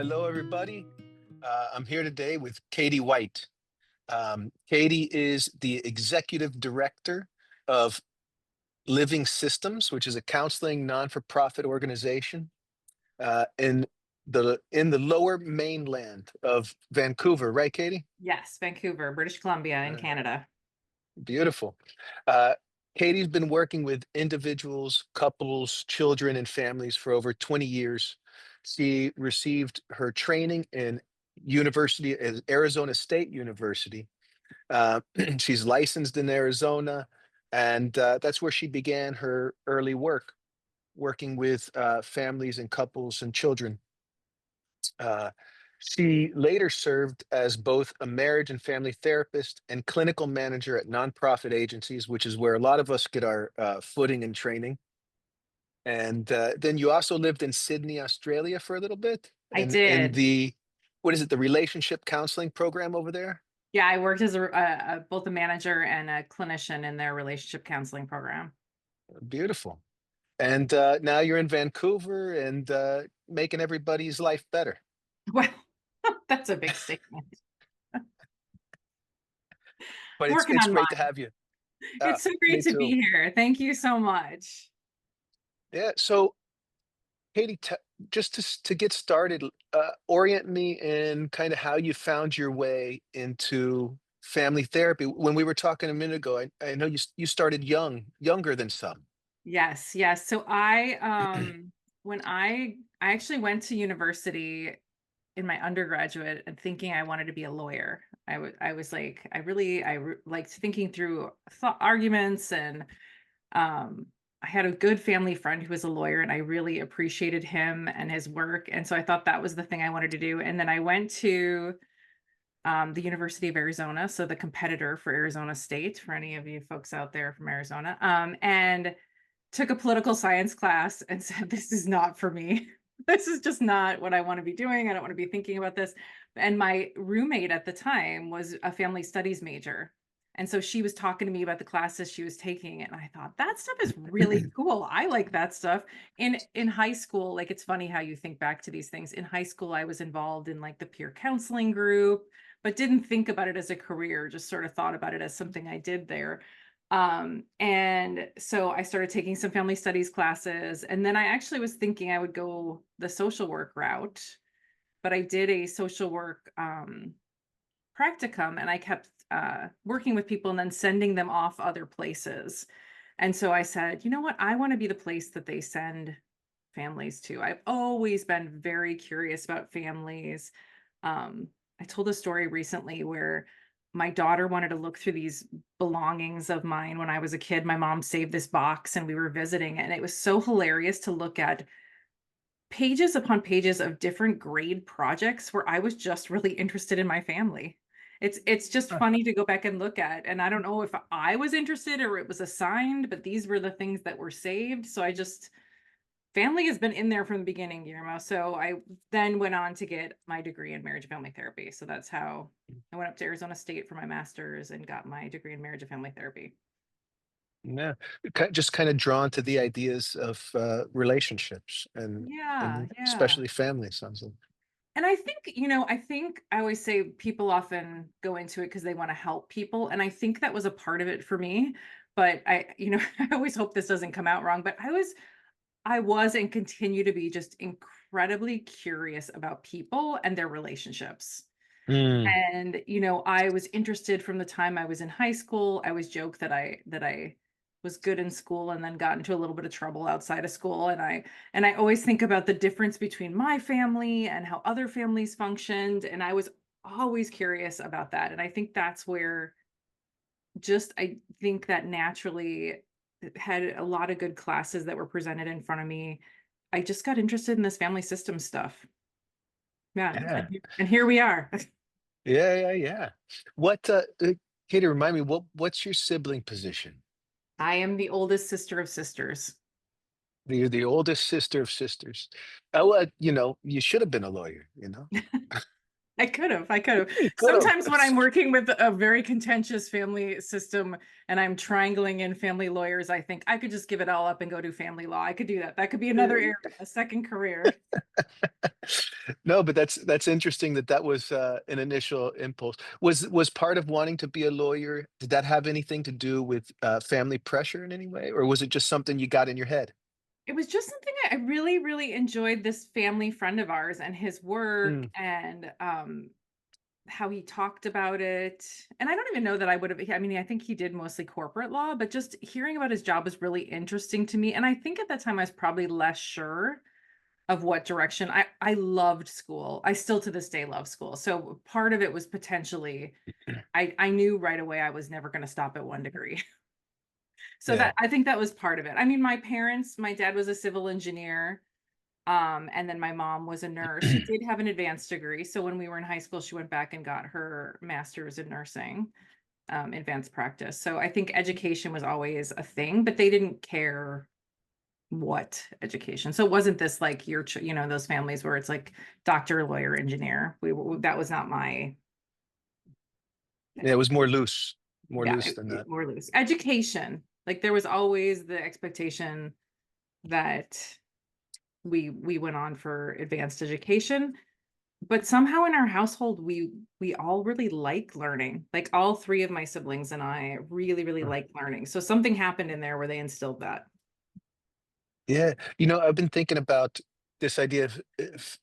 Hello, everybody. I'm here today with Katie White. Katie is the executive director of Living Systems, which is a counseling non-for-profit organization in the lower mainland of Vancouver, right, Katie? Yes, Vancouver, British Columbia in Uh, Canada. Beautiful. Uh, Katie's been working with individuals, couples, children, and families for over 20 years. She received her training in Arizona State University. She's licensed in Arizona, and that's where she began her early work, working with families and couples and children. Uh, she later served as both a marriage and family therapist and clinical manager at nonprofit agencies, which is where a lot of us get our footing and training. And then you also lived in Sydney, Australia for a little bit, I and in did. what is it, the relationship counseling program over there? Yeah, I worked as both a manager and a clinician in their relationship counseling program. Beautiful. And now you're in Vancouver and making everybody's life better. Well, that's a big statement. But it's Working it's on great to mine. have you. It's so great Me to be too. here. Thank you so much. Yeah. So Katie, just to get started, orient me in kind of how you found your way into family therapy. When we were talking a minute ago, I know you started younger than some. Yes, yes. So when I actually went to university in my undergraduate and thinking I wanted to be a lawyer. I was like liked thinking through thought arguments and um I had a good family friend who was a lawyer and I really appreciated him and his work. And so I thought that was the thing I wanted to do. And then I went to the University of Arizona, so the competitor for Arizona State, for any of you folks out there from Arizona, and took a political science class and said, "This is not for me. This is just not what I want to be doing. I don't want to be thinking about this." And my roommate at the time was a family studies major. And so she was talking to me about the classes she was taking, and I thought that stuff is really cool. I like that stuff. In high school, like it's funny how you think back to these things. In high school, I was involved in like the peer counseling group, but didn't think about it as a career, just sort of thought about it as something I did there. And so I started taking some family studies classes. And then I actually was thinking I would go the social work route, but I did a social work practicum and I kept working with people and then sending them off other places. And so I said, you know what? I want to be the place that they send families to. I've always been very curious about families. I told a story recently where my daughter wanted to look through these belongings of mine when I was a kid. My mom saved this box and we were visiting, and it was so hilarious to look at pages upon pages of different grade projects where I was just really interested in my family. It's just Huh. funny to go back and look at, and I don't know if I was interested or it was assigned, but these were the things that were saved. So I just family has been in there from the beginning, Guillermo. So I then went on to get my degree in marriage and family therapy. So that's how I went up to Arizona State for my master's and got my degree in marriage and family therapy. Yeah, just kind of drawn to the ideas of relationships Yeah, and yeah. especially family. Sounds like. And I think I always say people often go into it because they want to help people. And I think that was a part of it for me. But I always hope this doesn't come out wrong. But I was and continue to be just incredibly curious about people and their relationships. Mm, And, I was interested from the time I was in high school. I always joke that I was good in school and then got into a little bit of trouble outside of school. And I always think about the difference between my family and how other families functioned. And I was always curious about that. And I think that's where just I think that naturally had a lot of good classes that were presented in front of me. I just got interested in this family system stuff. Yeah. yeah, And here we are. yeah. What, Katie, remind me, what's your sibling position? I am the oldest sister of sisters. You're the oldest sister of sisters. Oh, you should have been a lawyer. I could have. You could have. Sometimes when I'm working with a very contentious family system and I'm triangling in family lawyers, I think I could just give it all up and go do family law. I could do that. That could be another area, a second career. No, but that's interesting that that was an initial impulse. Was part of wanting to be a lawyer, did that have anything to do with family pressure in any way, or was it just something you got in your head? It was just something I really, really enjoyed this family friend of ours and his work Mm, and how he talked about it. And I don't even know that I would have, I mean, I think he did mostly corporate law, but just hearing about his job was really interesting to me. And I think at that time I was probably less sure of what direction. I loved school. I still to this day love school. So part of it was potentially I knew right away I was never going to stop at one degree. So yeah. that I think that was part of it. I mean, my parents, my dad was a civil engineer. And then my mom was a nurse. She did have an advanced degree. So when we were in high school, she went back and got her master's in nursing, advanced practice. So I think education was always a thing, but they didn't care what education. So it wasn't this like you know, those families where it's like doctor, lawyer, engineer. That was not my, Yeah, it was more yeah, loose than that. more loose. Education. Like there was always the expectation that we went on for advanced education. But somehow in our household, we all really like learning. Like all three of my siblings and I really, really Huh. like learning. So something happened in there where they instilled that. Yeah, I've been thinking about this idea of if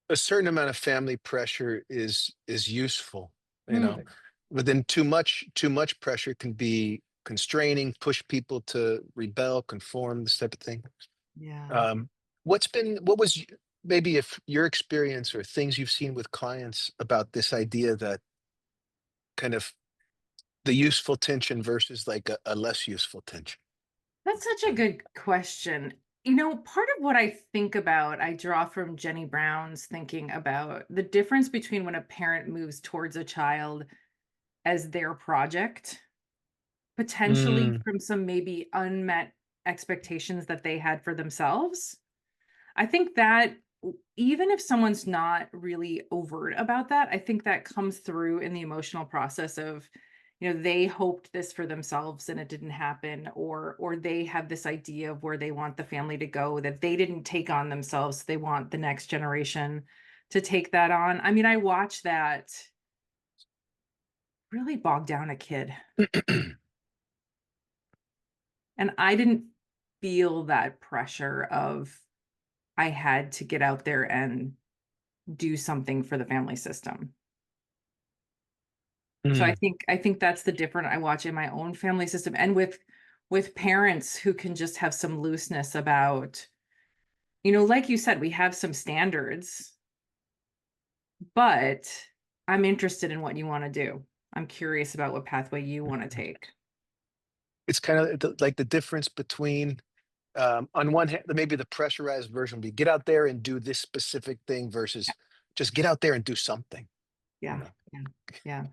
a certain amount of family pressure is useful, you know, Mm, but then too much pressure can be constraining, push people to rebel, conform, this type of thing. yeah. Um, what was maybe if your experience or things you've seen with clients about this idea that kind of the useful tension versus like a less useful tension? That's such a good question. You know, part of what I think about, I draw from Jenny Brown's thinking about the difference between when a parent moves towards a child as their project, potentially Mm, from some maybe unmet expectations that they had for themselves. I think that even if someone's not really overt about that, I think that comes through in the emotional process of, you know, they hoped this for themselves and it didn't happen, or they have this idea of where they want the family to go that they didn't take on themselves. They want the next generation to take that on. I mean, I watch that really bog down a kid. And I didn't feel that pressure of I had to get out there and do something for the family system. So mm. I think that's the different I watch in my own family system and with parents who can just have some looseness about, you know, like you said, we have some standards, but I'm interested in what you want to do. I'm curious about what pathway you want to take. It's kind of like the difference between on one hand, maybe the pressurized version would be get out there and do this specific thing versus just get out there and do something, you Yeah. know. Yeah. Yeah.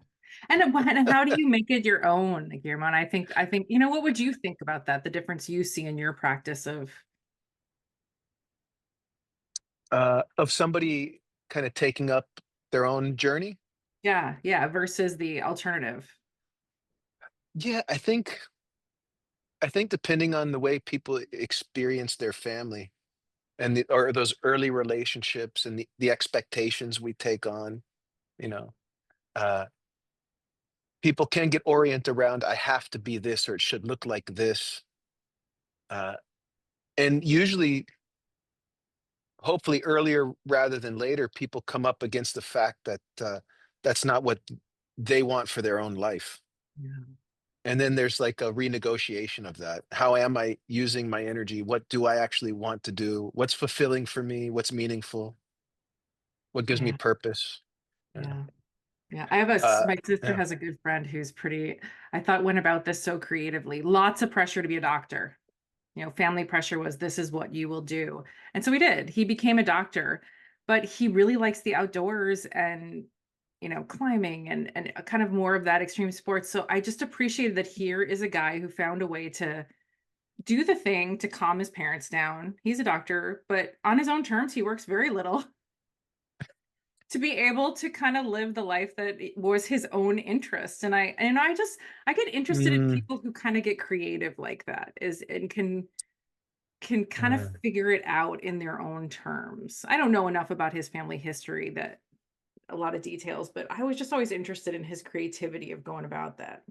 And how do you make it your own, Guillermo? And I think, you know, what would you think about that? The difference you see in your practice of, Of somebody kind of taking up their own journey. yeah, yeah, versus the alternative. Yeah, I think depending on the way people experience their family and or those early relationships and the expectations we take on, you know, uh, people can get oriented around I have to be this or it should look like this. Uh, and usually, hopefully earlier rather than later, people come up against the fact that that's not what they want for their own life. Yeah. And then there's like a renegotiation of that. How am I using my energy? What do I actually want to do? What's fulfilling for me? What's meaningful? What gives me Yeah. purpose? Yeah. Yeah. Yeah. I have Uh, my sister yeah. has a good friend who's pretty, I thought went about this so creatively. Lots of pressure to be a doctor. You know, family pressure was this is what you will do. And so he did. He became a doctor, but he really likes the outdoors and, you know, climbing and kind of more of that extreme sports. So I just appreciated that here is a guy who found a way to do the thing to calm his parents down. He's a doctor, but on his own terms, he works very little. to be able to kind of live the life that was his own interest. I get interested in Mm, people who kind of get creative like that is and can kind of uh, figure it out in their own terms. I don't know enough about his family history that a lot of details, but I was just always interested in his creativity of going about that.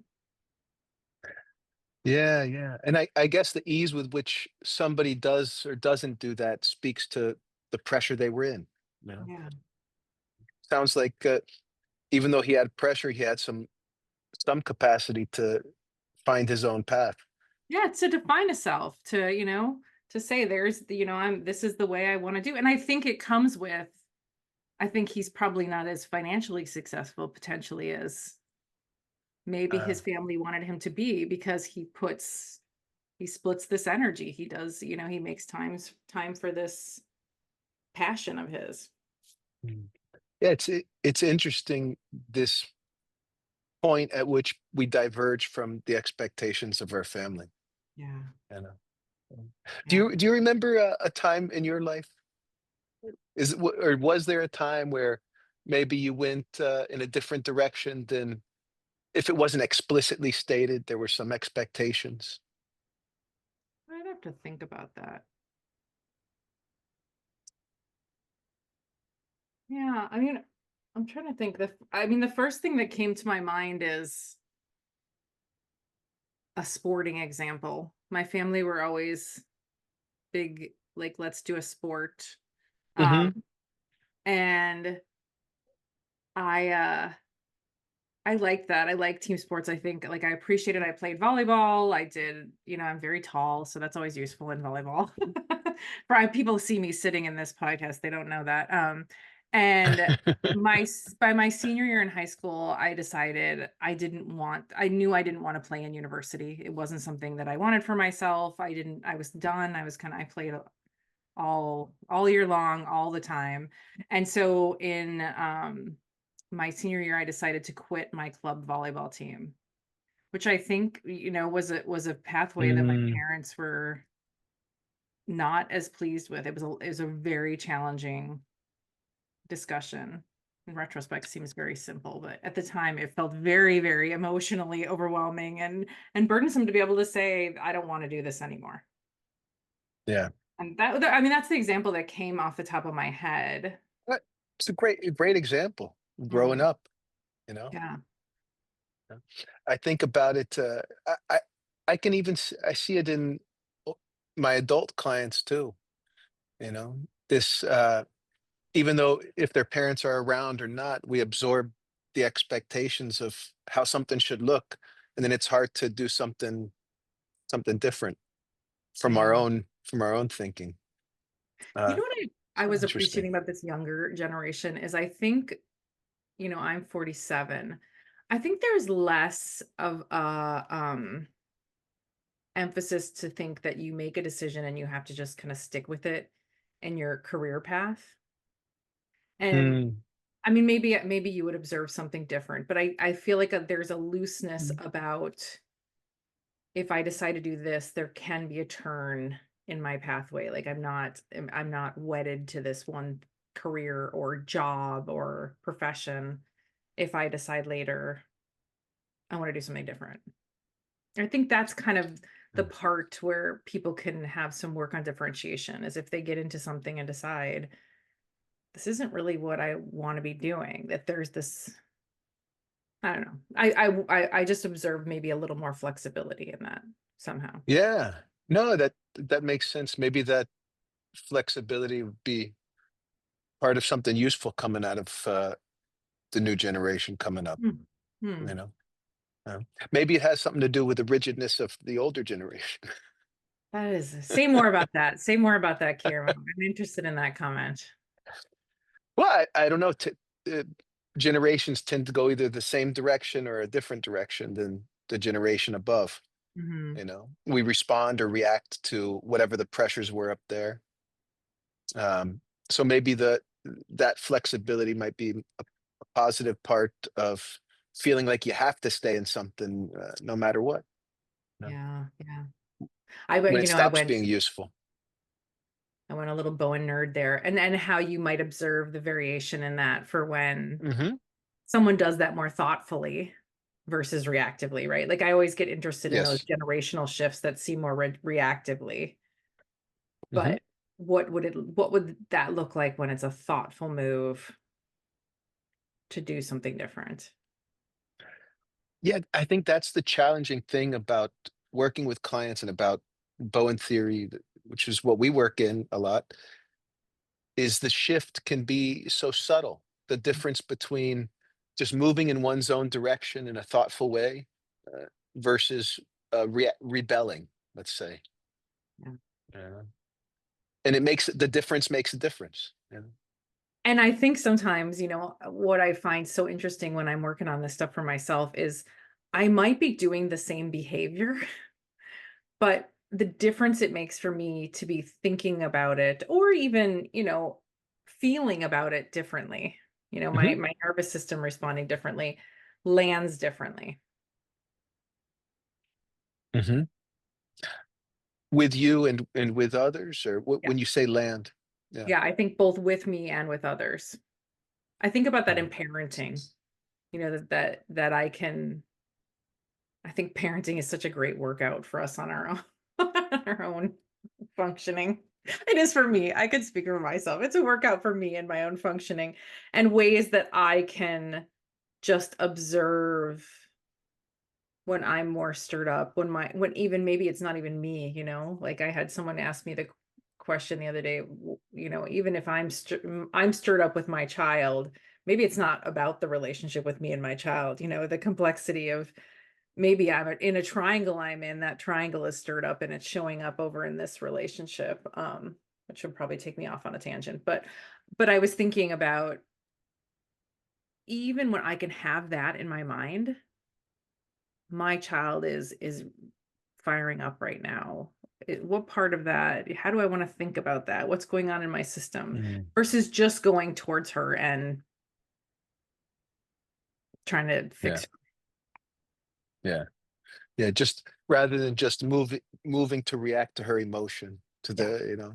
yeah, yeah. And I guess the ease with which somebody does or doesn't do that speaks to the pressure they were in. You know, Yeah. sounds like even though he had pressure, he had some capacity to find his own path. Yeah, to define a self, to say there's the, I'm this is the way I want to do. And I think it comes with I think he's probably not as financially successful potentially as maybe Uh, his family wanted him to be because he splits this energy. He does, he makes time for this passion of his. mm. Yeah, it's interesting this point at which we diverge from the expectations of our family. Yeah. You know. Mm. Do Yeah. you remember a time in your life? Or was there a time where maybe you went in a different direction than if it wasn't explicitly stated, there were some expectations? I'd have to think about that. Yeah, I mean, I'm trying to think the first thing that came to my mind is a sporting example. My family were always big, like, let's do a sport. Um, Hmm. and I like that. I like team sports. I think like I appreciated I played volleyball. I did, I'm very tall, so that's always useful in volleyball. People see me sitting in this podcast, they don't know that. And by my senior year in high school, I decided I knew I didn't want to play in university. It wasn't something that I wanted for myself. I was done. I played all year long, all the time. And so in my senior year, I decided to quit my club volleyball team, which I think, was a pathway that my Mm, parents were not as pleased with. It was a very challenging discussion. In retrospect, seems very simple, but at the time it felt very, very emotionally overwhelming and burdensome to be able to say, I don't want to do this anymore. yeah. And I mean, that's the example that came off the top of my head. But it's a great example growing Mhm. up, you know. Yeah. Yeah. I think about it. I can even I see it in my adult clients too. You know, this even though if their parents are around or not, we absorb the expectations of how something should look, and then it's hard to do something different Yeah. from our own thinking. You Uh, know what I so was interesting. appreciating about this younger generation is I think, I'm 47. I think there's less of a emphasis to think that you make a decision and you have to just kind of stick with it in your career path. And Mm, I mean, maybe you would observe something different, but I feel like there's a looseness mm, about if I decide to do this, there can be a turn in my pathway. Like I'm not wedded to this one career or job or profession if I decide later I want to do something different. I think that's kind of the mm. part where people can have some work on differentiation is if they get into something and decide this isn't really what I want to be doing, that there's this, I don't know. I just observe maybe a little more flexibility in that somehow. Yeah. No, that makes sense. Maybe that flexibility would be part of something useful coming out of the new generation coming up. Hmm. You Hmm. know, uh, maybe it has something to do with the rigidness of the older generation. That is say more about that. Say more about that, Kieran. I'm interested in that comment. Well, I don't know. Uh, Generations tend to go either the same direction or a different direction than the generation above. Mhm. You know, we respond or react to whatever the pressures were up there. So maybe that flexibility might be a positive part of feeling like you have to stay in something no matter what. You know, Yeah, yeah. when it I stops went being useful. I went a little Bowen nerd there, and how you might observe the variation in that for when Hmm. someone does that more thoughtfully versus reactively, right? Like I always get interested in those Yes. generational shifts that seem more reactively, Hmm. but what would that look like when it's a thoughtful move to do something different? Yeah, I think that's the challenging thing about working with clients and about Bowen theory, which is what we work in a lot, is the shift can be so subtle. The difference between just moving in one's own direction in a thoughtful way versus rebelling, let's say. Yeah. Yeah. And it makes the difference makes a difference. You know? And I think sometimes, what I find so interesting when I'm working on this stuff for myself is I might be doing the same behavior, but the difference it makes for me to be thinking about it or even, feeling about it differently, my Hmm. my nervous system responding differently lands differently. Hmm. With you and with others, or Yeah. when you say land. Yeah. Yeah, I think both with me and with others. I think about that in Mm. parenting, I think parenting is such a great workout for us on our own our own functioning. It is for me. I could speak for myself. It's a workout for me and my own functioning and ways that I can just observe when I'm more stirred up, when even maybe it's not even me, like I had someone ask me the question the other day, even if I'm stirred up with my child, maybe it's not about the relationship with me and my child, the complexity of maybe I'm in a triangle I'm in, that triangle is stirred up and it's showing up over in this relationship, which would probably take me off on a tangent. But I was thinking about even when I can have that in my mind, my child is firing up right now. What part of that? How do I want to think about that? What's going on in my system Mm. versus just going towards her and trying to Yeah. fix her? Yeah. Yeah. Just rather than just moving to react to her emotion, to Yeah,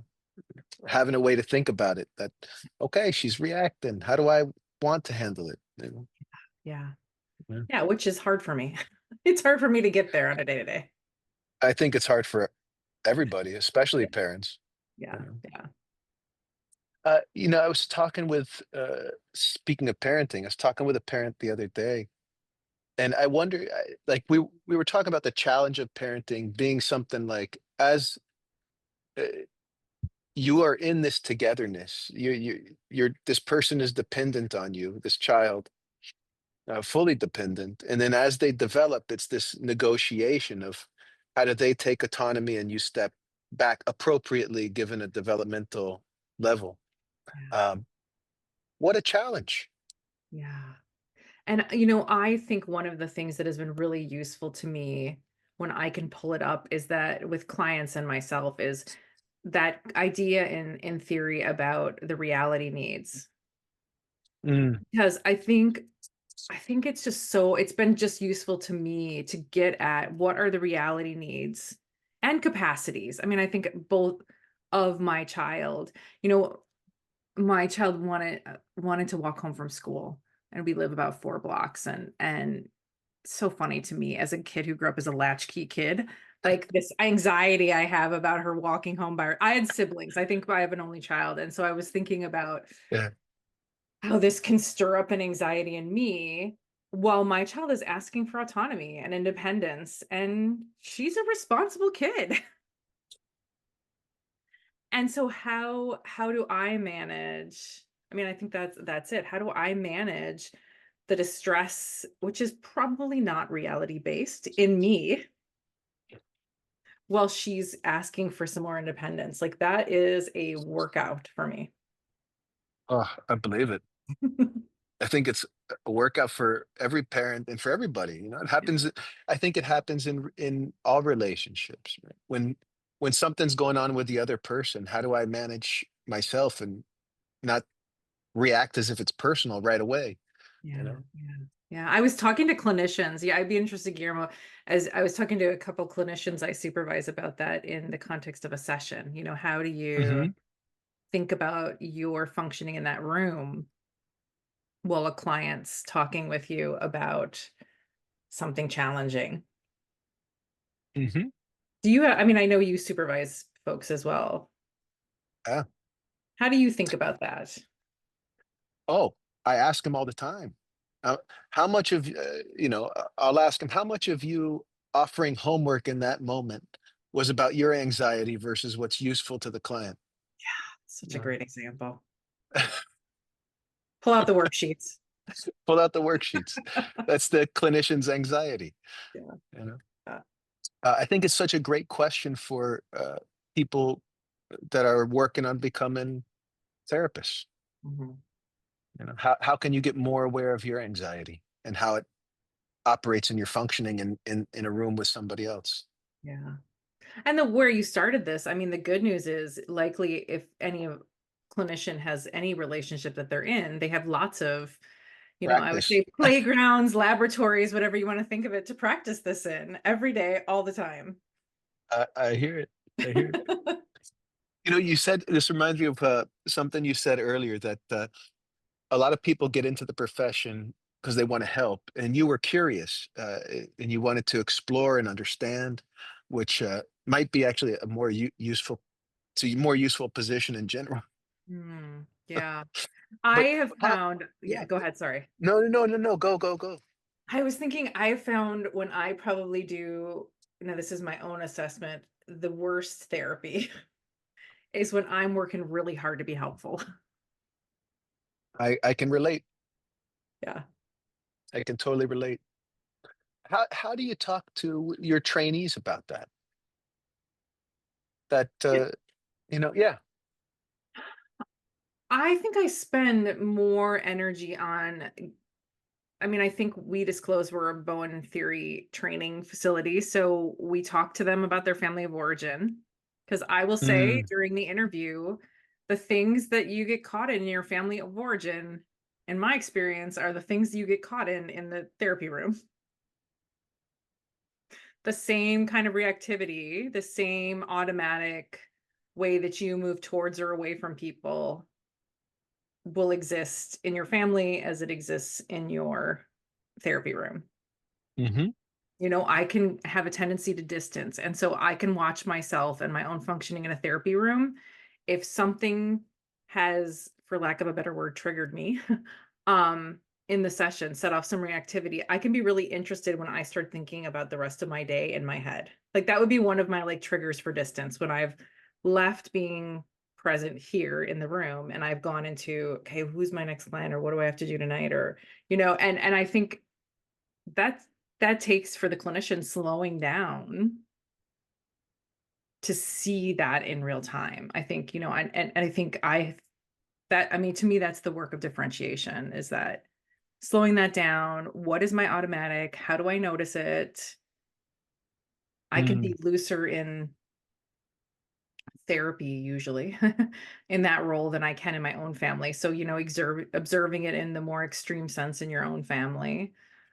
having a way to think about it that, okay, she's reacting. How do I want to handle it? yeah, Yeah. yeah. Which is hard for me. It's hard for me to get there on a day to day. I think it's hard for everybody, especially parents. You Yeah, know, yeah, I was talking with, speaking of parenting, I was talking with a parent the other day, and I wonder, like we were talking about the challenge of parenting being something like as uh, you are in this togetherness, you're this person is dependent on you, this child, fully dependent, and then as they develop, it's this negotiation of how do they take autonomy and you step back appropriately given a developmental level. yeah, Um, what a challenge. yeah. And I think one of the things that has been really useful to me when I can pull it up is that with clients and myself is that idea in theory about the reality needs. Mm, Because I think it's been just useful to me to get at what are the reality needs and capacities. I mean, I think both of my child, you know, my child wanted to walk home from school, and we live about 4 blocks, and so funny to me as a kid who grew up as a latchkey kid, like this anxiety I have about her walking home by her. I had siblings. I think I have an only child, and so I was thinking about yeah. how this can stir up an anxiety in me while my child is asking for autonomy and independence, and she's a responsible kid. And so how do I manage? I mean, I think that's it. How do I manage the distress, which is probably not reality based in me, while she's asking for some more independence? Like that is a workout for me. Oh, I believe it. I think it's a workout for every parent and for everybody. It happens. I think it happens in all relationships. Right? When something's going on with the other person, how do I manage myself and not react as if it's personal right away? You Yeah, know. yeah, yeah. I was talking to clinicians. Yeah, I'd be interested, Guillermo, as I was talking to a couple clinicians I supervise about that in the context of a session. How do you Hmm. think about your functioning in that room while a client's talking with you about something challenging? Hmm. Do you I mean, I know you supervise folks as well. Yeah. How do you think about that? Oh, I ask him all the time. Uh, how much of I'll ask him how much of you offering homework in that moment was about your anxiety versus what's useful to the client. Such a No. great example. Pull out the worksheets. Pull out the worksheets. That's the clinician's anxiety. Yeah. You know, Uh, I think it's such a great question for people that are working on becoming therapists. mhm. How can you get more aware of your anxiety and how it operates in your functioning in a room with somebody else? Yeah. And the where you started this, I mean, the good news is likely if any of clinician has any relationship that they're in, they have lots of, I would Practice. say playgrounds, laboratories, whatever you want to think of it, to practice this in every day, all the time. I hear it. I hear it. You said this reminds me of something you said earlier that a lot of people get into the profession because they want to help, and you were curious and you wanted to explore and understand, which might be actually a more useful, it's a more useful position in general. Yeah. I But have how? found, yeah, Yeah. go ahead. Sorry. No, no, no, no, no. Go, go, go. I was thinking I found when I probably do, this is my own assessment, the worst therapy is when I'm working really hard to be helpful. I can relate. Yeah. I can totally relate. How do you talk to your trainees about that? That yeah. I think I spend more energy on, I mean, I think we disclose we're a Bowen theory training facility. So we talk to them about their family of origin. Because I will say Mm, during the interview, the things that you get caught in your family of origin, in my experience, are the things you get caught in the therapy room. The same kind of reactivity, the same automatic way that you move towards or away from people will exist in your family as it exists in your therapy room. hmm. I can have a tendency to distance. And so I can watch myself and my own functioning in a therapy room. If something has, for lack of a better word, triggered me, um, in the session, set off some reactivity, I can be really interested when I start thinking about the rest of my day in my head. Like that would be one of my like triggers for distance when I've left being present here in the room and I've gone into, okay, who's my next client or what do I have to do tonight? Or, and I think that's that takes for the clinician slowing down to see that in real time. I think, and I think I mean, to me, that's the work of differentiation is that slowing that down. What is my automatic? How do I notice it? I can Mm, be looser in therapy usually in that role than I can in my own family. So, observing it in the more extreme sense in your own family.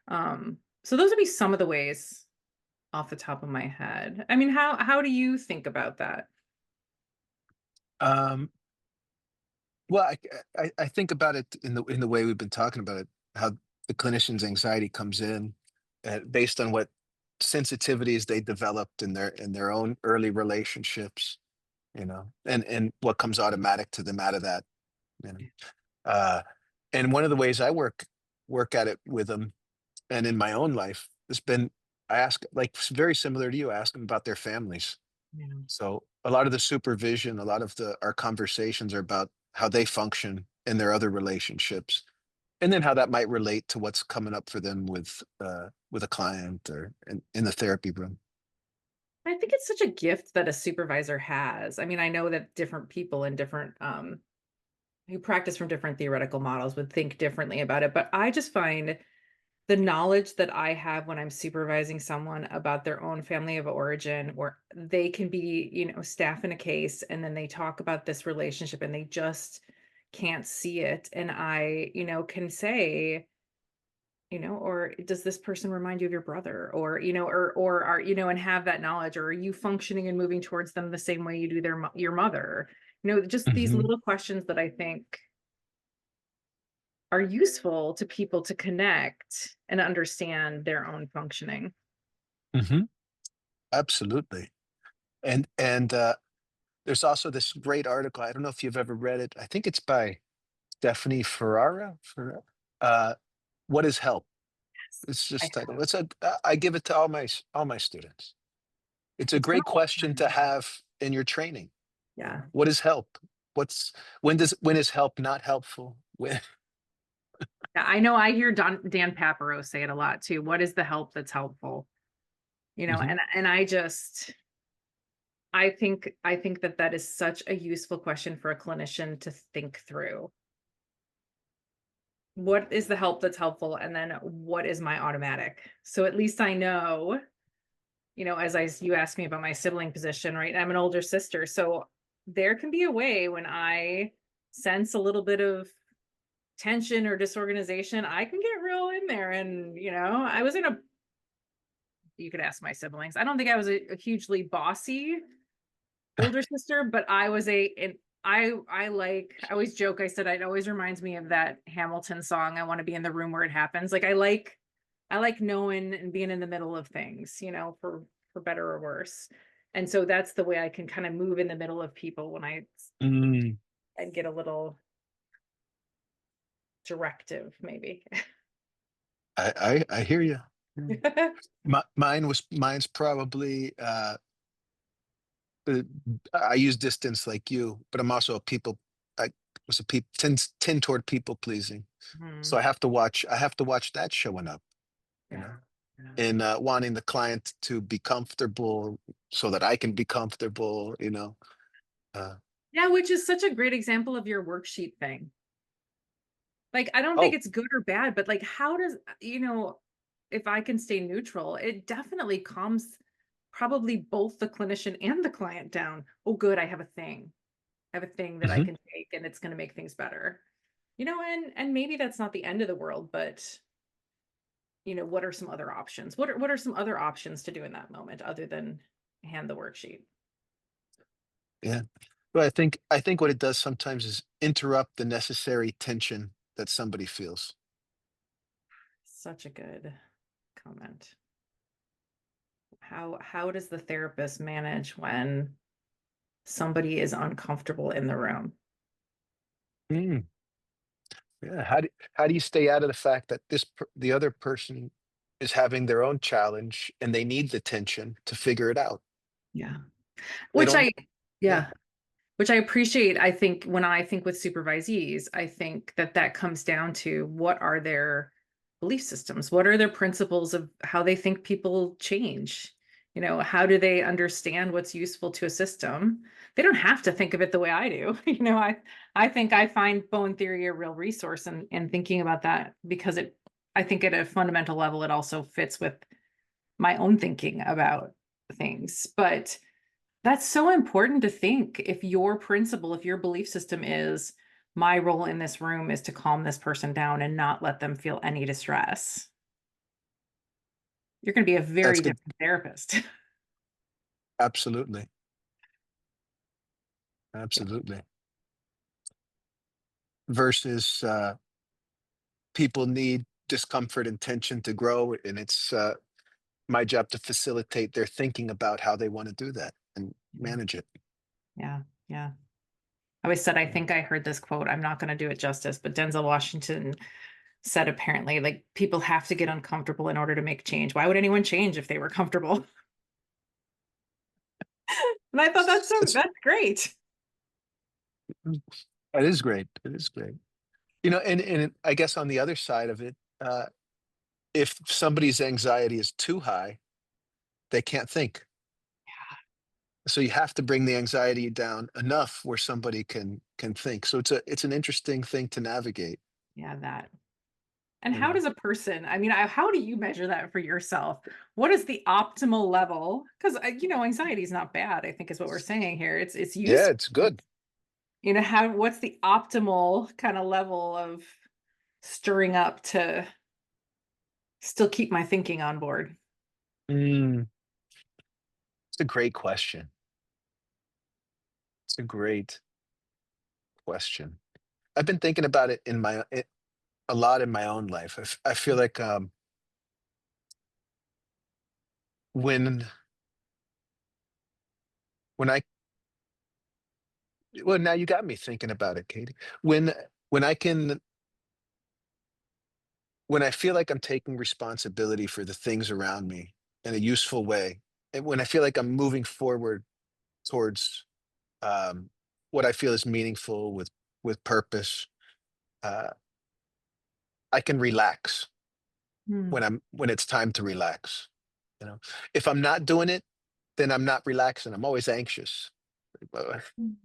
So those would be some of the ways off the top of my head. I mean, how do you think about that? um, well, I think about it in the way we've been talking about it, how the clinician's anxiety comes in based on what sensitivities they developed in their own early relationships, and what comes automatic to them out of that, you know. Uh, and one of the ways I work at it with them, and in my own life, has been I ask like very similar to you, I ask them about their families. Yeah. So a lot of the supervision, a lot of the our conversations are about how they function in their other relationships, and then how that might relate to what's coming up for them with a client or in the therapy room. I think it's such a gift that a supervisor has. I mean, I know that different people and different who practice from different theoretical models would think differently about it, but I just find the knowledge that I have when I'm supervising someone about their own family of origin, where they can be, staff in a case, and then they talk about this relationship and they just can't see it. And I, can say, or does this person remind you of your brother? Or, or are, and have that knowledge, or are you functioning and moving towards them the same way you do your mother? Just these Hmm. little questions that I think are useful to people to connect and understand their own functioning. Hmm. Absolutely. And there's also this great article. I don't know if you've ever read it. I think it's by Stephanie Ferrara. Uh, what is help? It's I just titled. have. I give it to all my students. It's a It's been great a long question to time. have in your training. Yeah. What is help? What's when is help not helpful? When, Yeah, I know I hear Dan Paparo say it a lot too. What is the help that's helpful? Mhm, And I think that that is such a useful question for a clinician to think through. What is the help that's helpful? And then what is my automatic? So at least I know, you asked me about my sibling position, right? I'm an older sister. So there can be a way when I sense a little bit of tension or disorganization, I can get real in there. And, I was in a, you could ask my siblings. I don't think I was a hugely bossy older sister, but I was and I always joke, I said it always reminds me of that Hamilton song, I want to be in the room where it happens. Like I like knowing and being in the middle of things, for better or worse. And so that's the way I can kind of move in the middle of people when mm, and get a little directive, maybe. I hear you. Mine's probably uh, I use distance like you, but I'm also a people. I was a people tend toward people pleasing, so Mhm. I have to watch that showing up. You Yeah. know, Yeah. in wanting the client to be comfortable so that I can be comfortable. Uh, Yeah, which is such a great example of your worksheet thing. Like, I don't think oh. it's good or bad, but like, how does, if I can stay neutral, it definitely calms probably both the clinician and the client down. Oh, good, I have a thing. I have a thing that I Mhm. can take and it's going to make things better. And maybe that's not the end of the world, but what are some other options? What are some other options to do in that moment other than hand the worksheet? Yeah. But I think what it does sometimes is interrupt the necessary tension that somebody feels. Such a good comment. How does the therapist manage when somebody is uncomfortable in the room? Mm, yeah. How do you stay out of the fact that the other person is having their own challenge and they need the tension to figure it out? Yeah. They Which don't. I Yeah. yeah, which I appreciate. I think when I think with supervisees, I think that that comes down to what are their belief systems? What are their principles of how they think people change? How do they understand what's useful to a system? They don't have to think of it the way I do. I think I find bone theory a real resource in thinking about that because I think at a fundamental level it also fits with my own thinking about things. But that's so important to think if your belief system is my role in this room is to calm this person down and not let them feel any distress. You're going to be a That's very good. different therapist. Absolutely. Yeah. Absolutely. Versus people need discomfort and tension to grow, and it's my job to facilitate their thinking about how they want to do that and Yeah. manage it. Yeah. Yeah. I always said, I think I heard this quote. I'm not going to do it justice, but Denzel Washington said apparently, like, people have to get uncomfortable in order to make change. Why would anyone change if they were comfortable? And I thought That's that's great. that is great. It is great. And I guess on the other side of it, if somebody's anxiety is too high, they can't think. So you have to bring the anxiety down enough where somebody can think. So it's an interesting thing to navigate. Yeah, that. And You how know. does a person, I mean, how do you measure that for yourself? What is the optimal level? Because anxiety is not bad, I think is what we're saying here. It's Yeah, useful. it's good. What's the optimal kind of level of stirring up to still keep my thinking on board? Mm, it's a great question. It's a great. question. I've been thinking about it a lot in my own life. I feel like when when I well, now you got me thinking about it, Katie. When when I can when I feel like I'm taking responsibility for the things around me in a useful way, and when I feel like I'm moving forward towards um, what I feel is meaningful with purpose, uh, I can relax Mm. when it's time to relax. You know, if I'm not doing it, then I'm not relaxing. I'm always anxious. Uh, Mm.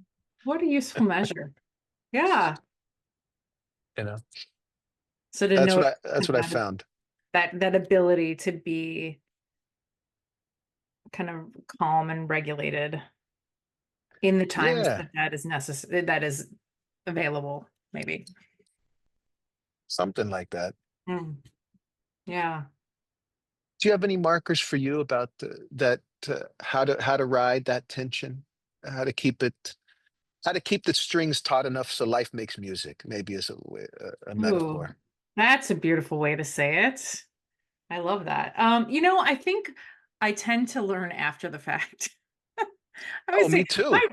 What a useful measure. Yeah. You know, So to know that's what I found. that ability to be kind of calm and regulated in the times Yeah, that that is necessary, that is available, maybe. something like that. Mm. Yeah. Do you have any markers for you about that? How to ride that tension? How to keep it? How to keep the strings taut enough so life makes music? Maybe as a Ooh, metaphor. that's a beautiful way to say it. I love that. I think I tend to learn after the fact. I would Oh, say me too. You got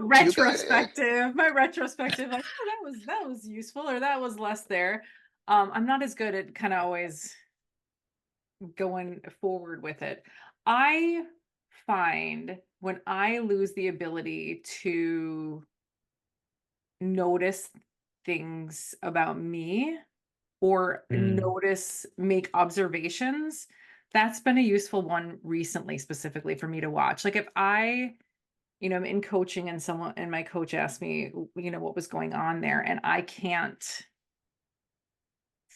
my retrospective, like, oh, that was useful or that was less there. I'm not as good at kind of always going forward with it. I find when I lose the ability to notice things about me or Mm, make observations, that's been a useful one recently, specifically for me to watch. Like if I'm in coaching and someone and my coach asked me, what was going on there, and I can't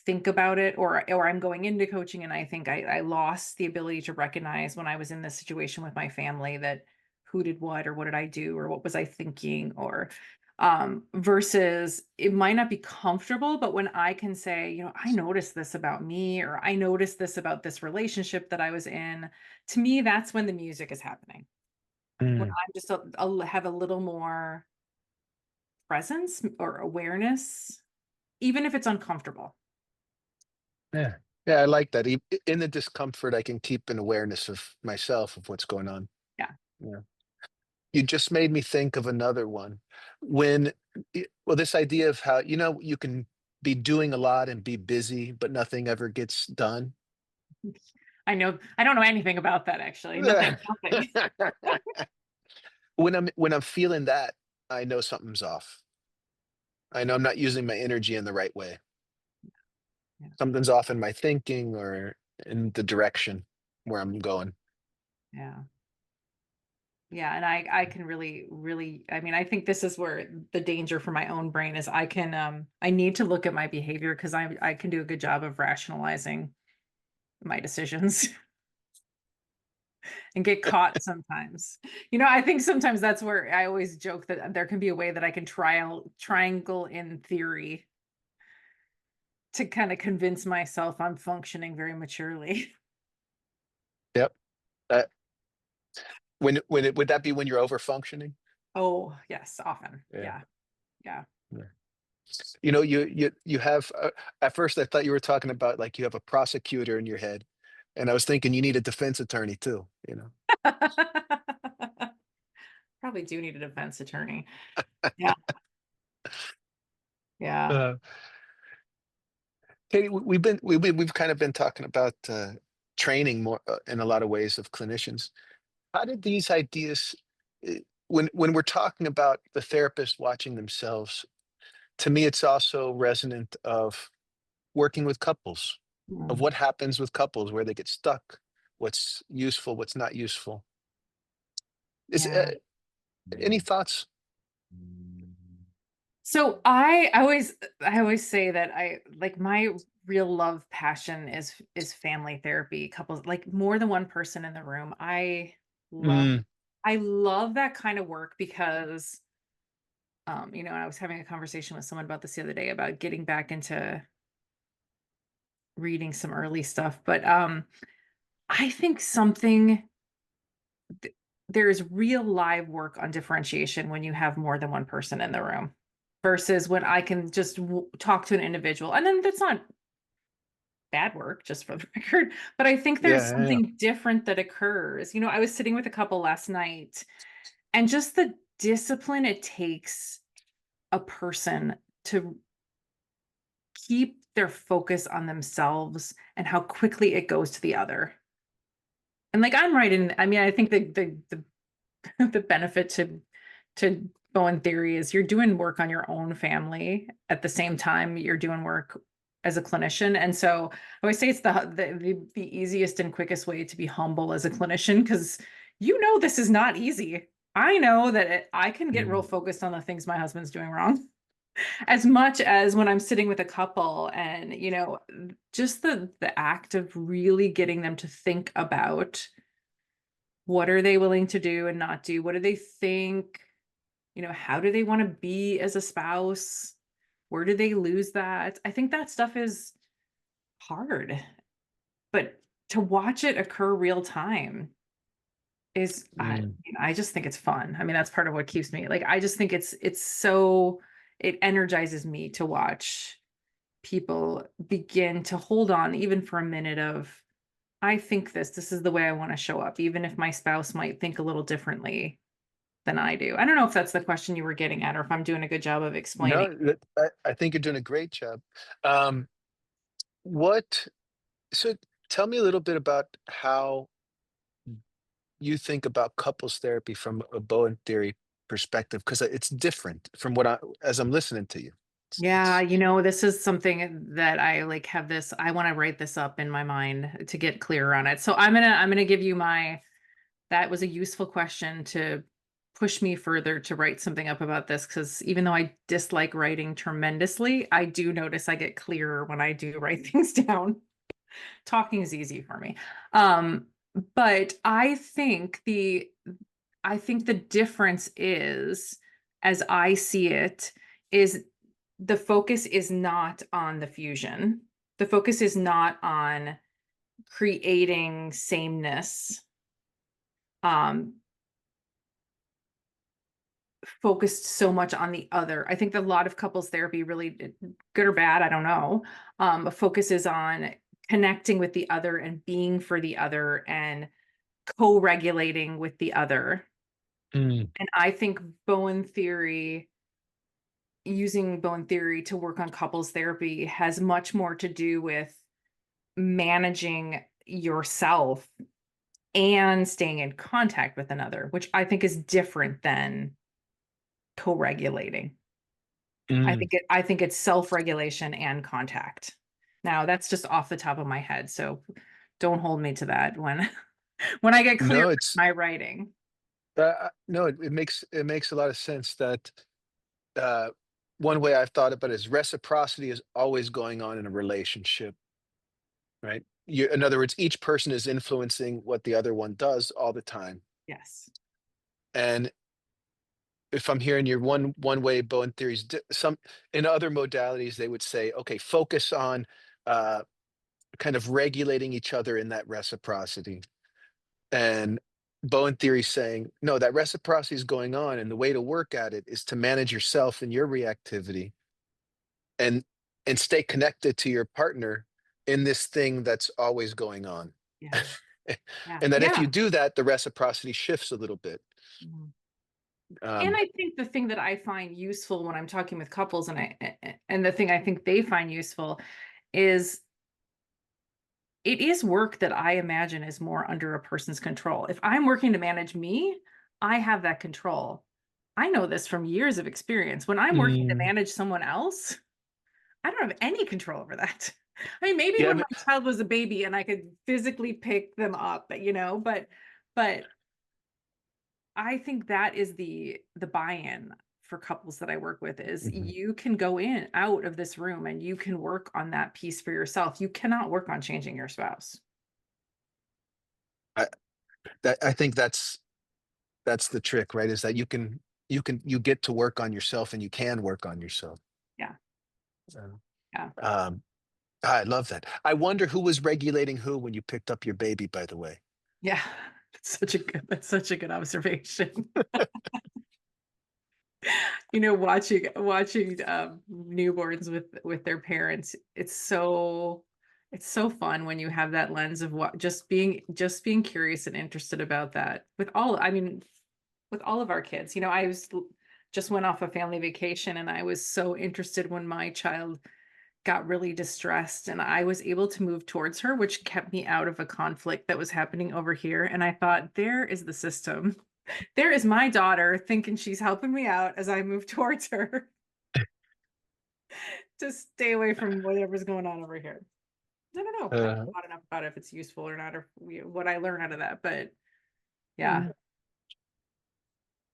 think about it, or I'm going into coaching and I think I lost the ability to recognize when I was in this situation with my family that who did what or what did I do or what was I thinking or versus it might not be comfortable, but when I can say, I noticed this about me or I noticed this about this relationship that I was in, to me, that's when the music is happening. When mm, I'm just have a little more presence or awareness, even if it's uncomfortable. yeah, yeah. I like that. In the discomfort, I can keep an awareness of myself of what's going on. Yeah. Yeah. You just made me think of another one. When, well, this idea of how, you can be doing a lot and be busy, but nothing ever gets done. I don't know anything about that actually. Nothing, nothing. When I'm feeling that, I know something's off. I know I'm not using my energy in the right way. Yeah. Something's off in my thinking or in the direction where I'm going. Yeah. Yeah, and I can really, really, I mean, I think this is where the danger for my own brain is I need to look at my behavior because I can do a good job of rationalizing my decisions and get caught sometimes. I think sometimes that's where I always joke that there can be a way that I can triangle in theory to kind of convince myself I'm functioning very maturely. Yep. Uh, would that be when you're over functioning? Oh, yes, often. Yeah. Yeah. Yeah. Yeah. You have at first I thought you were talking about like you have a prosecutor in your head, and I was thinking you need a defense attorney too, you know. Probably do need a defense attorney. Yeah. Yeah. Uh, Katie, we've kind of been talking about training more in a lot of ways of clinicians. How did these ideas, when we're talking about the therapist watching themselves, to me it's also resonant of working with couples, of Mm. what happens with couples where they get stuck, what's useful, what's not useful. Is Yeah. any thoughts? So I always say that I like my real love passion is family therapy, couples, like more than one person in the room. Love Mm, I love that kind of work because I was having a conversation with someone about this the other day about getting back into reading some early stuff, but I think th- there is real live work on differentiation when you have more than one person in the room. versus when I can just talk to an individual. And then that's not bad work, just for the record. But I think there's Yeah, yeah. something different that occurs. I was sitting with a couple last night, and just the discipline it takes a person to keep their focus on themselves and how quickly it goes to the other. And like I'm right in, I mean, I think the benefit to Bowen theory is you're doing work on your own family at the same time you're doing work as a clinician. And so I always say it's the easiest and quickest way to be humble as a clinician, because this is not easy. I know that I can get real Mm, focused on the things my husband's doing wrong, as much as when I'm sitting with a couple, and just the act of really getting them to think about what are they willing to do and not do, what do they think, how do they want to be as a spouse, where do they lose that. I think that stuff is hard, but to watch it occur real time is mm, I just think it's fun. I mean, that's part of what keeps me, like, I just think it's so, it energizes me to watch people begin to hold on even for a minute of, I think this is the way I want to show up, even if my spouse might think a little differently than I do. I don't know if that's the question you were getting at, or if I'm doing a good job of explaining. no, I think you're doing a great job. Um, what so tell me a little bit about how you think about couples therapy from a Bowen theory perspective, because it's different from what I as I'm listening to you. Yeah, It's this is something that I like have this, I want to write this up in my mind to get clearer on it. So I'm gonna give you my, that was a useful question to push me further to write something up about this, because even though I dislike writing tremendously, I do notice I get clearer when I do write things down. Talking is easy for me. Um, but I think the difference is, as I see it, is the focus is not on the fusion. The focus is not on creating sameness. Um, Focused so much on the other. I think that a lot of couples therapy, really good or bad, I don't know, focuses on connecting with the other and being for the other and co-regulating with the other. mm, And I think Bowen theory, using Bowen theory to work on couples therapy, has much more to do with managing yourself and staying in contact with another, which I think is different than co-regulating. mm. I think it's self-regulation and contact. Now, that's just off the top of my head, so don't hold me to that when when I get clear No, with it's my writing. no, it makes a lot of sense that uh, one way I've thought about it is reciprocity is always going on in a relationship, right? In other words, each person is influencing what the other one does all the time. Yes. And if I'm hearing your one way Bowen theories, some in other modalities they would say, okay, focus on uh, kind of regulating each other in that reciprocity. And Bowen theory saying, no, that reciprocity is going on, and the way to work at it is to manage yourself and your reactivity and stay connected to your partner in this thing that's always going on. Yeah. Yeah. And that if Yeah. you do that, the reciprocity shifts a little bit. Mhm. And Um, I think the thing that I find useful when I'm talking with couples, and the thing I think they find useful is, it is work that I imagine is more under a person's control. If I'm working to manage me, I have that control. I know this from years of experience. When I'm working to mm, manage someone else, I don't have any control over that. I mean, maybe yeah, when my child was a baby and I could physically pick them up, but I think that is the buy-in for couples that I work with, is mhm. you can go in out of this room and you can work on that piece for yourself. You cannot work on changing your spouse. I, I think that's the trick, right? Is that you get to work on yourself and you can work on yourself. Yeah. So, Yeah. um, I love that. I wonder who was regulating who when you picked up your baby, by the way. Yeah. That's such a good observation. watching newborns with their parents, it's so fun when you have that lens of what just being curious and interested about that. With all of our kids, just went off a family vacation, and I was so interested when my child got really distressed, and I was able to move towards her, which kept me out of a conflict that was happening over here, and I thought, "There is the system." There is my daughter thinking she's helping me out as I move towards her to stay away from whatever's going on over here. I don't know. I Uh, haven't thought enough about if it's useful or not, or what I learn out of that. But yeah, mm,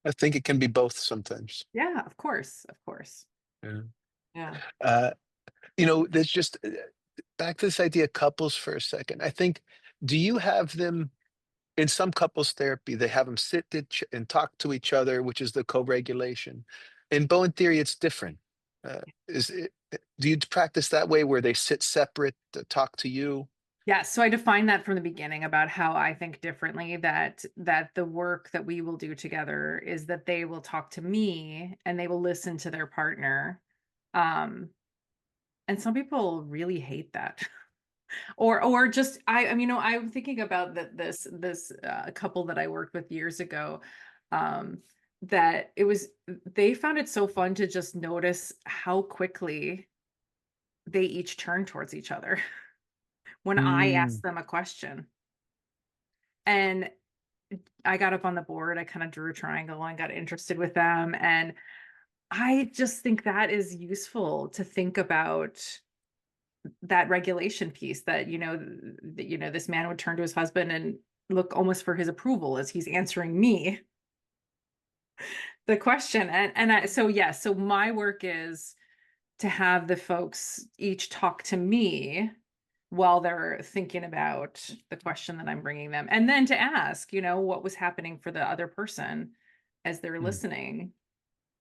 I think it can be both sometimes. yeah, of course, of course. Yeah. Yeah, Uh, there's just back to this idea of couples for a second. I think, do you have them in some couples therapy? They have them and talk to each other, which is the co-regulation. In Bowen theory, it's different. Do you practice that way where they sit separate to talk to you? yeah. So I defined that from the beginning about how I think differently. That the work that we will do together is that they will talk to me and they will listen to their partner. Um, and some people really hate that. Or just I'm thinking about this couple that I worked with years ago, um, that they found it so fun to just notice how quickly they each turn towards each other when I Mm, asked them a question. And I got up on the board, I kind of drew a triangle and got interested with them. And I just think that is useful to think about that regulation piece that, this man would turn to his husband and look almost for his approval as he's answering me the question. So my work is to have the folks each talk to me while they're thinking about the question that I'm bringing them, and then to ask, what was happening for the other person as they're mm, listening.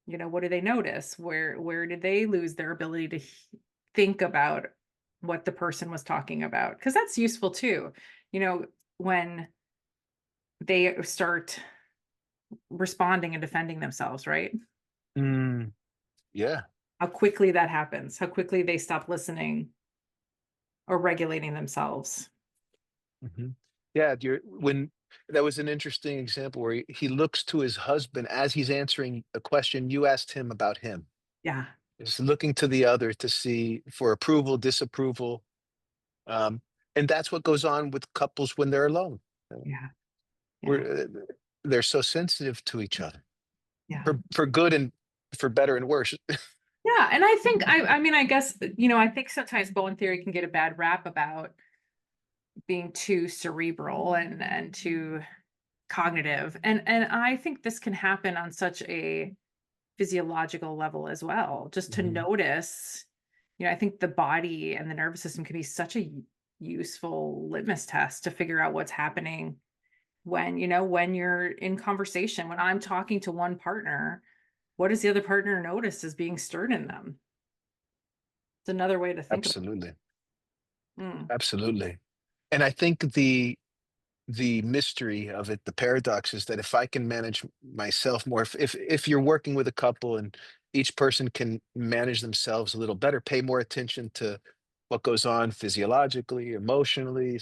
What do they notice? Where did they lose their ability to think about what the person was talking about? Because that's useful too. When they start responding and defending themselves, right? mm, yeah. How quickly that happens, how quickly they stop listening or regulating themselves. Mhm. Yeah, when that was an interesting example where he looks to his husband as he's answering a question you asked him about him. Yeah, Just looking to the other to see for approval, disapproval. Um, and that's what goes on with couples when they're alone. yeah, yeah, Where they're so sensitive to each other yeah. for good and for better and worse. Yeah, and I guess, I think sometimes Bowen theory can get a bad rap about being too cerebral and too cognitive. And I think this can happen on such a physiological level as well. Just to Mhm. notice, I think the body and the nervous system can be such a useful litmus test to figure out what's happening when you're in conversation. When I'm talking to one partner, what does the other partner notice as being stirred in them? It's another way to think about Absolutely, it. Mm, absolutely. And I think the mystery of it, the paradox is that if I can manage myself more, if you're working with a couple and each person can manage themselves a little better, pay more attention to what goes on physiologically, emotionally,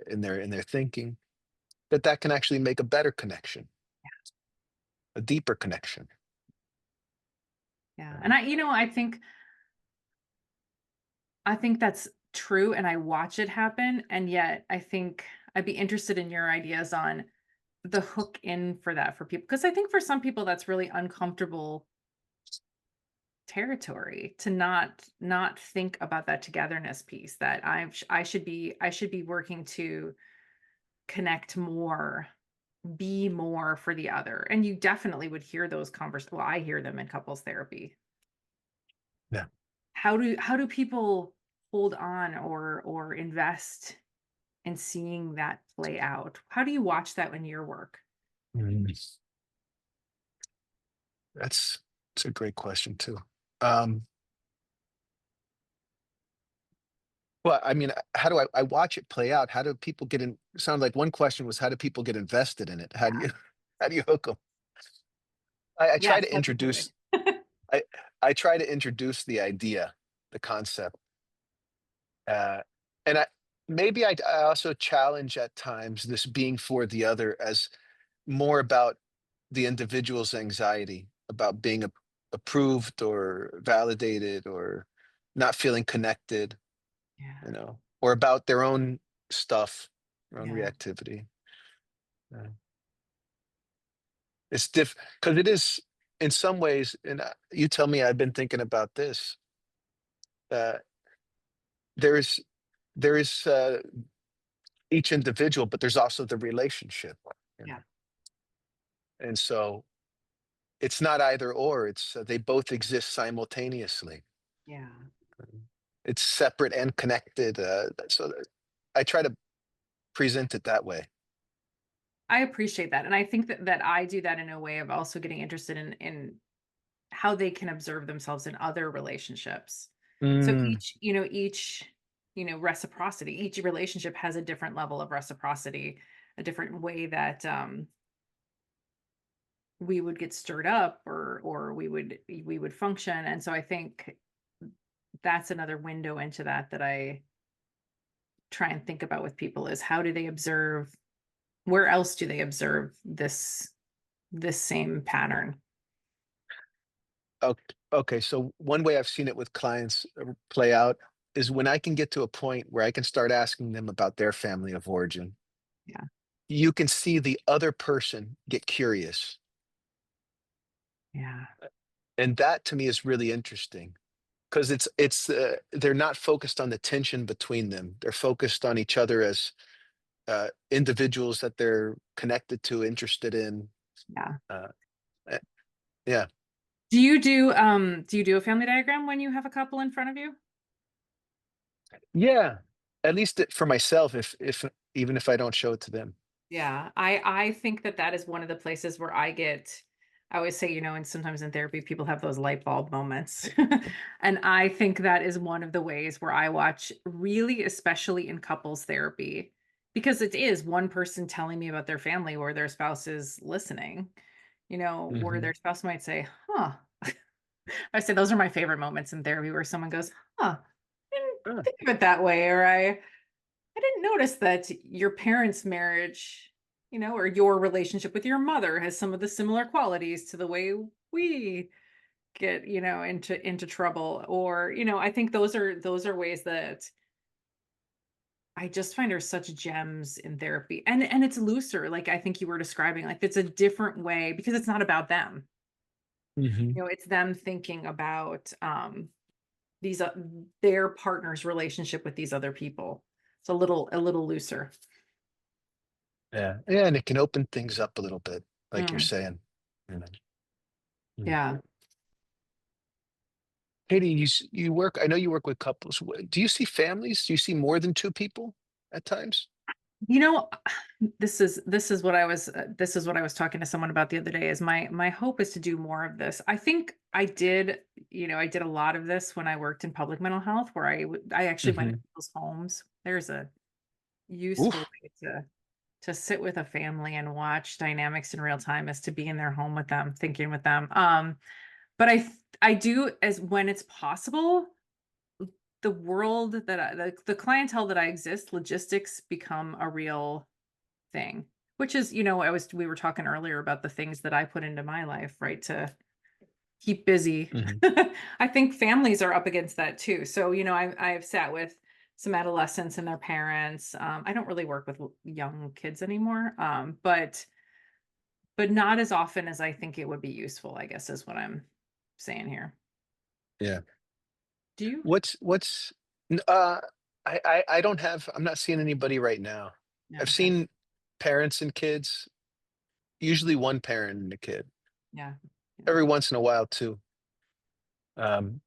in their thinking, that can actually make a better connection, a deeper connection. yeah. Uh, And I think that's true, and I watch it happen, and yet I think I'd be interested in your ideas on the hook in for that for people, because I think for some people that's really uncomfortable territory to not think about that togetherness piece, that I should be working to connect more, be more for the other. And you definitely would hear those well, I hear them in couples therapy. yeah. How do people hold on or invest in seeing that play out? How do you watch that in your work? Mm, that's a great question too. Um, Well, I mean, how do I watch it play out? How do people get in? Sound like one question was how do people get invested in it? How do you how do you hook them? I try Yes, to that's a good introduce way. I try to introduce the idea, the concept, uh, and I also challenge at times this being for the other as more about the individual's anxiety about being approved or validated or not feeling connected, Yeah. or about their own stuff, their own Yeah. reactivity. Uh, it's diff because it is in some ways, and you tell me, I've been thinking about this. Uh, there is there is each individual, but there's also the relationship, you Yeah. know, and so it's not either or. It's they both exist simultaneously. Yeah. It's separate and connected. I try to present it that way. I appreciate that, and I think that I do that in a way of also getting interested in how they can observe themselves in other relationships. So Mm, reciprocity, each relationship has a different level of reciprocity, a different way that, we would get stirred up or we would function, and so I think that's another window into that I try and think about with people is how do they observe where else do they observe this same pattern? ok okay, so one way I've seen it with clients, play out is when I can get to a point where I can start asking them about their family of origin, Yeah, you can see the other person get curious, yeah, and that to me is really interesting. 'Cause they're not focused on the tension between them. They're focused on each other as, individuals that they're connected to, interested in, yeah. uh, eh yeah. Do you do a family diagram when you have a couple in front of you? Yeah, at least it for myself, if even if I don't show it to them. Yeah, I think that is one of the places where I always say, and sometimes in therapy people have those light bulb moments. And I think that is one of the ways where I watch really especially in couples therapy because it is one person telling me about their family or their spouse is listening, where Mhm. their spouse might say, "Huh." I say those are my favorite moments in therapy where someone goes, "Huh, I didn't Ah, think of it that way," or I didn't notice that your parents' marriage, or your relationship with your mother has some of the similar qualities to the way we get, into trouble. Or, I think those are ways that I just find are such gems in therapy. And it's looser, like I think you were describing, like it's a different way because it's not about them. mhm. It's them thinking about these their partner's relationship with these other people. It's a little looser. Yeah, yeah, and it can open things up a little bit, like you're Mm, saying, you know? Mm. yeah. Katie, you work I know you work with couples. Do you see families? Do you see more than 2 people at times? You know, this is what I was talking to someone about the other day is my hope is to do more of this. I think I did a lot of this when I worked in public mental health where I actually went to Mhm. people's homes. There's a useful Oof. way to sit with a family and watch dynamics in real time is to be in their home with them, thinking with them. But I do as when it's possible, the world that the clientele that I exist, logistics become a real thing, which is, we were talking earlier about the things that I put into my life, right, to keep busy. Mhm. I think families are up against that too. So, I've sat with some adolescents and their parents. I don't really work with young kids anymore, but not as often as I think it would be useful, I guess is what I'm saying here. Yeah. Do you? What's n I don't have I'm not seeing anybody right now. Yeah, I've okay. seen parents and kids, usually one parent and a kid, Yeah. Yeah. every once in a while too. Um,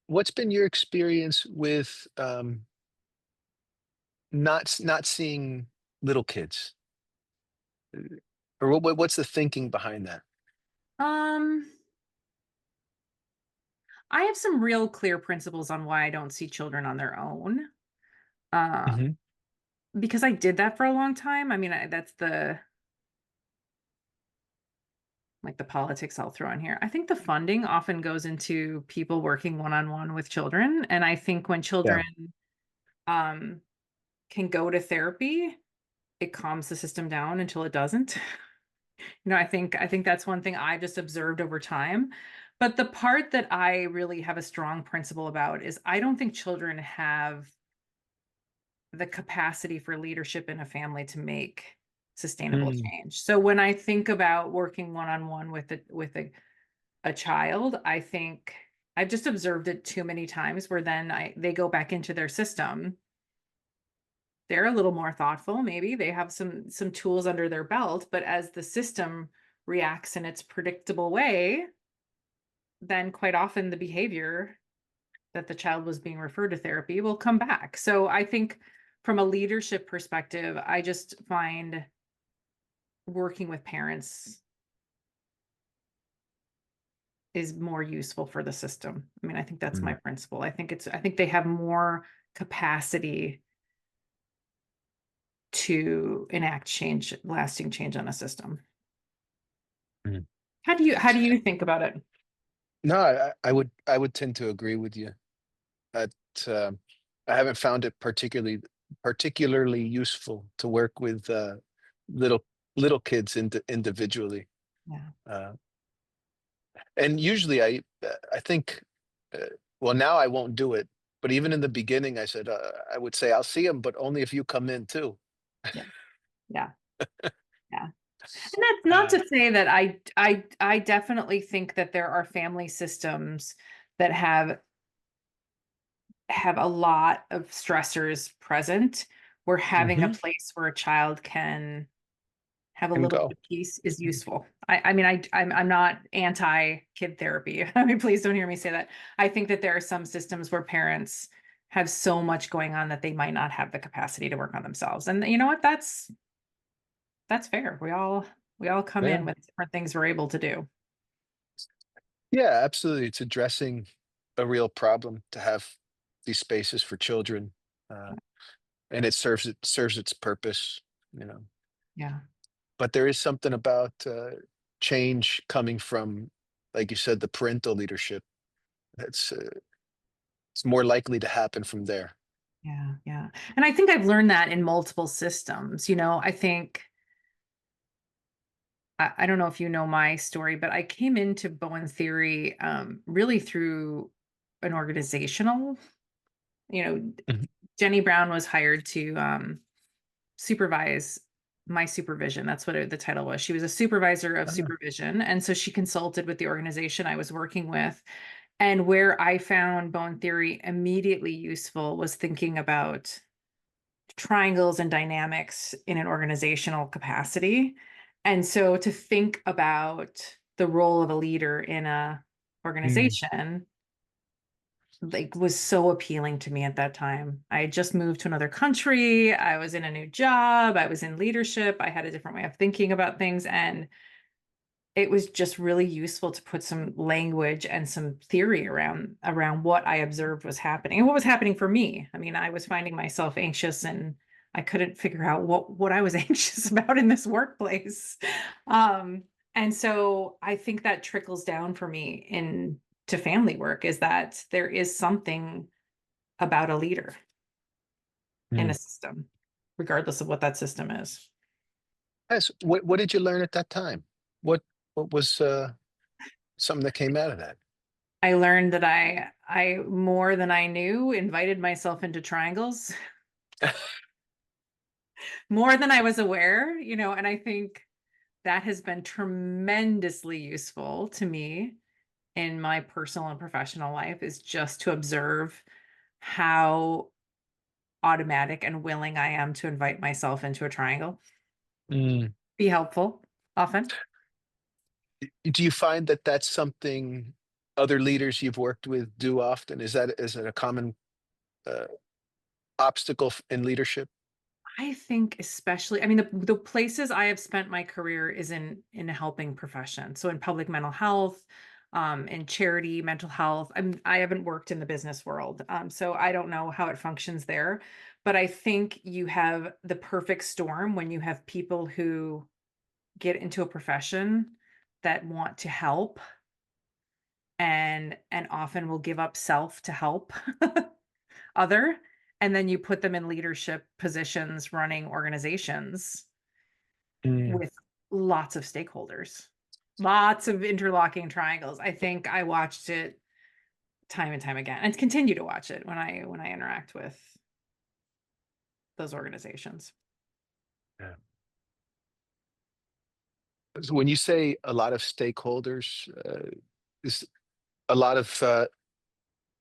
what's been your experience with, not seeing little kids? Or what's the thinking behind that? Um, I have some real clear principles on why I don't see children on their own. Uh, Mhm. because I did that for a long time. I mean, that's the like the politics I'll throw in here. I think the funding often goes into people working one-on-one with children, and I think when Yeah. children, um, can go to therapy, it calms the system down until it doesn't. I think that's one thing I just observed over time. But the part that I really have a strong principle about is I don't think children have the capacity for leadership in a family to make sustainable Mm, change. So when I think about working one-on-one with a child, I think I've just observed it too many times where then they go back into their system. They're a little more thoughtful, maybe they have some tools under their belt, but as the system reacts in its predictable way, then quite often the behavior that the child was being referred to therapy will come back. So I think from a leadership perspective, I just find working with parents is more useful for the system. I mean, I think that's my mm, principle. I think they have more capacity to enact change, lasting change on a system. mm. How do you think about it? No, I would tend to agree with you. That I haven't found it particularly useful to work with little kids individually. Yeah. Uh, and usually I think uh, well, now I won't do it. But even in the beginning, I said I would say I'll see him, but only if you come in too. Yeah. Yeah. Yeah. And that's not Uh, to say that I definitely think that there are family systems that have a lot of stressors present, where having a mhm, place where a child can have a and little bit go. of peace is useful. I mean, I'm not anti-kid therapy. I mean, please don't hear me say that. I think that there are some systems where parents have so much going on that they might not have the capacity to work on themselves. And you know what? That's fair. We all come Yeah, in with different things we're able to do. yeah, absolutely. It's addressing a real problem to have these spaces for children, uh, and it serves its purpose. You know, Yeah. but there is something about change coming from, like you said, the parental leadership. That's it's more likely to happen from there. Yeah. Yeah. And I think I've learned that in multiple systems. I think I don't know if you know my story, but I came into Bowen theory really through an organizational, you know, Mhm. Jenny Brown was hired to supervise my supervision. That's what the title was. She was a supervisor of Ah, supervision. And so she consulted with the organization I was working with. And where I found Bowen theory immediately useful was thinking about triangles and dynamics in an organizational capacity. And so to think about the role of a leader in a mm, organization like was so appealing to me at that time. I had just moved to another country, I was in a new job, I was in leadership, I had a different way of thinking about things, and it was just really useful to put some language and some theory around what I observed was happening and what was happening for me. I mean, I was finding myself anxious and I couldn't figure out what I was anxious about in this workplace. Um, and so I think that trickles down for me in to family work is that there is something about a leader in a mm. system, regardless of what that system is. Yes. What did you learn at that time? What what was something that came out of that? I learned that I more than I knew invited myself into triangles more than I was aware, and I think that has been tremendously useful to me in my personal and professional life is just to observe how automatic and willing I am to invite myself into a triangle. Mm. Be helpful often. Do you find that that's something other leaders you've worked with do often? Is it a common uh, obstacle in leadership? I think especially, I mean, the places I have spent my career is in a helping profession. So in public mental health, in charity, mental health. I haven't worked in the business world, so I don't know how it functions there. But I think you have the perfect storm when you have people who get into a profession that want to help and often will give up self to help other, and then you put them in leadership positions running organizations Mm, with lots of stakeholders, lots of interlocking triangles. I think I watched it time and time again and continue to watch it when I interact with those organizations. yeah. So when you say a lot of stakeholders, is a lot of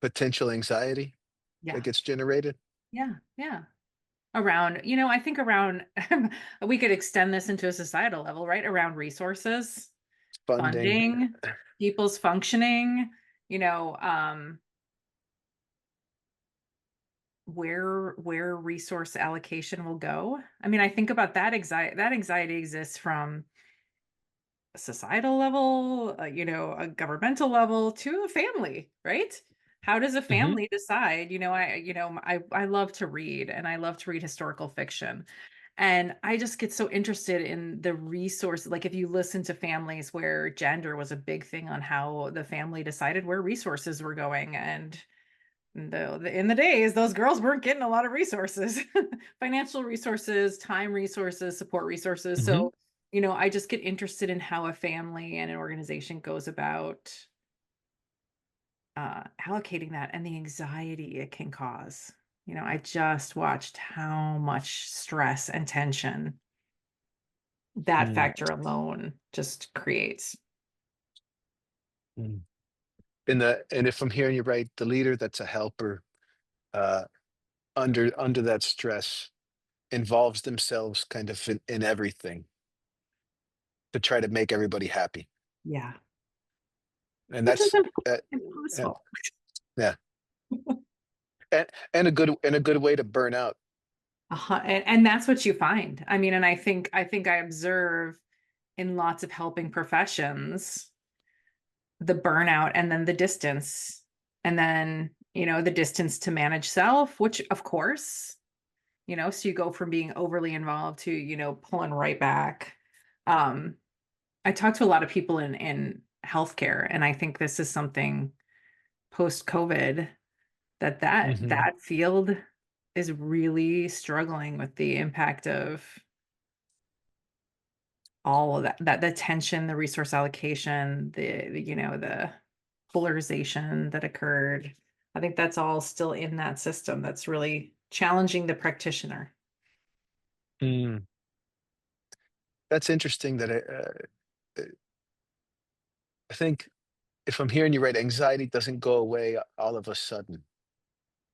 potential anxiety that Yeah. gets generated? Yeah. Yeah. Around, I think around we could extend this into a societal level, right? Around resources, Funding. funding, people's functioning, you know, where resource allocation will go. I mean, I think about that anxiety exists from a societal level, a governmental level to a family, right? How does a Hmm. family decide? I love to read and I love to read historical fiction. And I just get so interested in the resource. Like if you listen to families where gender was a big thing on how the family decided where resources were going. And in the days, those girls weren't getting a lot of resources, financial resources, time resources, support resources. Hmm. So, I just get interested in how a family and an organization goes about allocating that and the anxiety it can cause. I just watched how much stress and tension that Mm, factor alone just creates. mm. And if I'm hearing you right, the leader that's a helper, uh, under that stress, involves themselves kind of in everything to try to make everybody happy. Yeah. And Which is that's yeah, impossible. yeah. And a good way to burn out. And that's what you find. I mean, and I think I observe in lots of helping professions the burnout and then the distance and then the distance to manage self, which of course, so you go from being overly involved to pulling right back. um I talk to a lot of people in healthcare, and I think this is something post COVID Hmm. that field is really struggling with the impact of all of that the tension, the resource allocation, the polarization that occurred. I think that's all still in that system that's really challenging the practitioner. Mm. That's interesting that I think if I'm hearing you right, anxiety doesn't go away all of a sudden.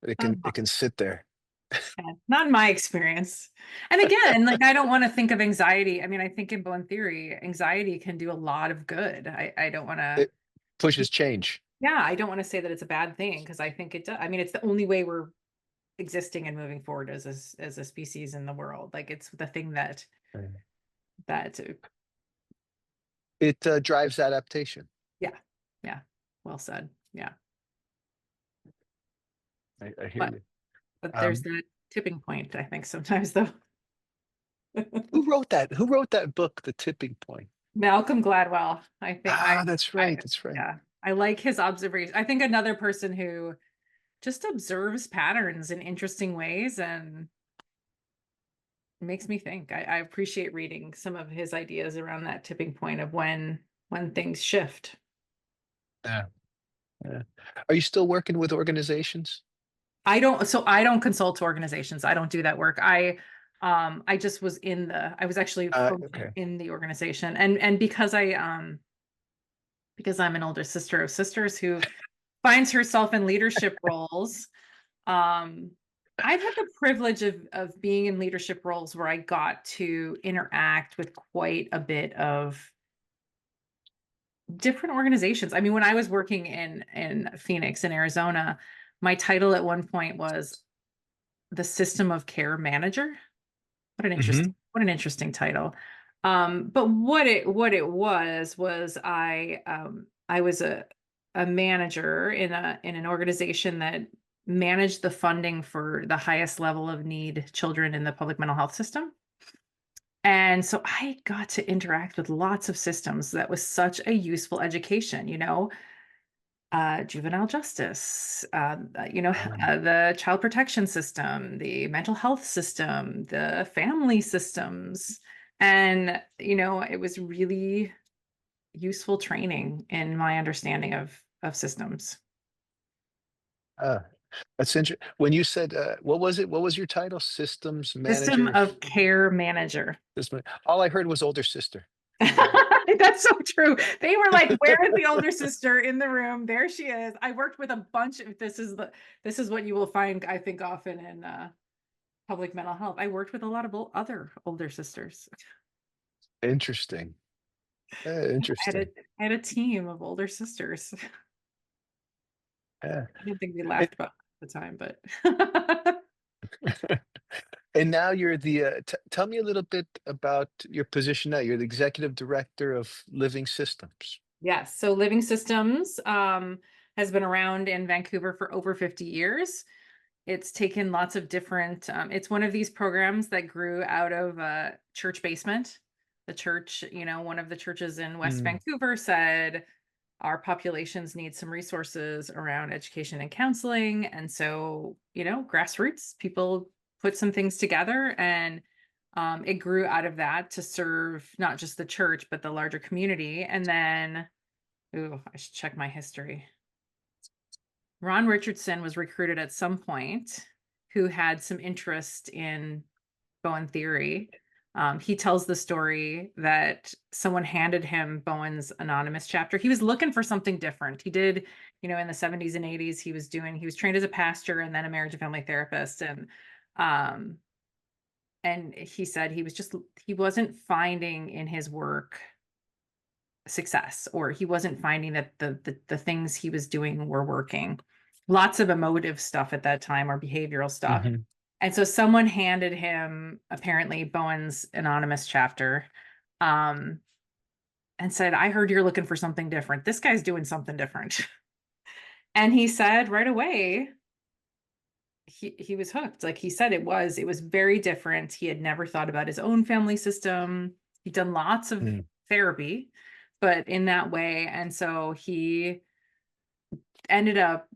But Not, it can sit there. not in my experience. And again, like I don't want to think of anxiety. I mean, I think in bone theory, anxiety can do a lot of good. I don't want to, It pushes change. yeah, I don't want to say that it's a bad thing because I think it does. I mean, it's the only way we're existing and moving forward as a species in the world. Like it's the thing Mm. that It drives adaptation. yeah, yeah, well said. Yeah. I hear But you. but there's Um, that tipping point, I think sometimes though. who wrote that? Who wrote that book, The Tipping Point? Malcolm Gladwell, I think Ah, that's I right. That's right. yeah, I like his observation. I think another person who just observes patterns in interesting ways and makes me think. I appreciate reading some of his ideas around that tipping point of when things shift. Yeah. Yeah. Are you still working with organizations? I don't consult to organizations. I don't do that work. I just was I was actually functioning Okay. in the organization, and because I'm an older sister of sisters who finds herself in leadership roles. Um, I've had the privilege of being in leadership roles where I got to interact with quite a bit of different organizations. I mean, when I was working in Phoenix in Arizona, my title at one point was the system of care manager. Hmm. What an interesting title. But what it was I was a manager in an organization that managed the funding for the highest level of need children in the public mental health system. And so I got to interact with lots of systems. That was such a useful education, juvenile justice, Um, the child protection system, the mental health system, the family systems. And, it was really useful training in my understanding of systems. uh, that's interesting. When you said, what was it? What was your title? Systems System manager. of care manager. All I heard was older sister. That's so true. They were like, "Where is the older sister in the room? There she is." I worked with a bunch of this is what you will find, I think, often in public mental health. I worked with a lot of other older sisters. Interesting. I had a Interesting. I had a team of older sisters. Yeah. I didn't think we And, laughed about it at the time, but and now you're the, tell me a little bit about your position now. You're the executive director of Living Systems. yes. So Living Systems has been around in Vancouver for over 50 years. It's taken lots of different, it's one of these programs that grew out of a church basement. The church, one of the churches in West Mm, Vancouver said, our populations need some resources around education and counseling. And so, grassroots people put some things together, and it grew out of that to serve not just the church, but the larger community. And then, ooh, I should check my history. Ron Richardson was recruited at some point, who had some interest in Bowen theory. He tells the story that someone handed him Bowen's anonymous chapter. He was looking for something different. He did, in the 70s and 80s, he was trained as a pastor and then a marriage and family therapist. Um, and he said he wasn't finding in his work success, or he wasn't finding that the things he was doing were working. Lots of emotive stuff at that time, or behavioral stuff. mhm. And so someone handed him apparently Bowen's anonymous chapter, um, and said, I heard you're looking for something different. This guy's doing something different. And he said right away, he was hooked. Like he said, it was very different. He had never thought about his own family system. He'd done lots of Mm, therapy, but in that way. And so he ended up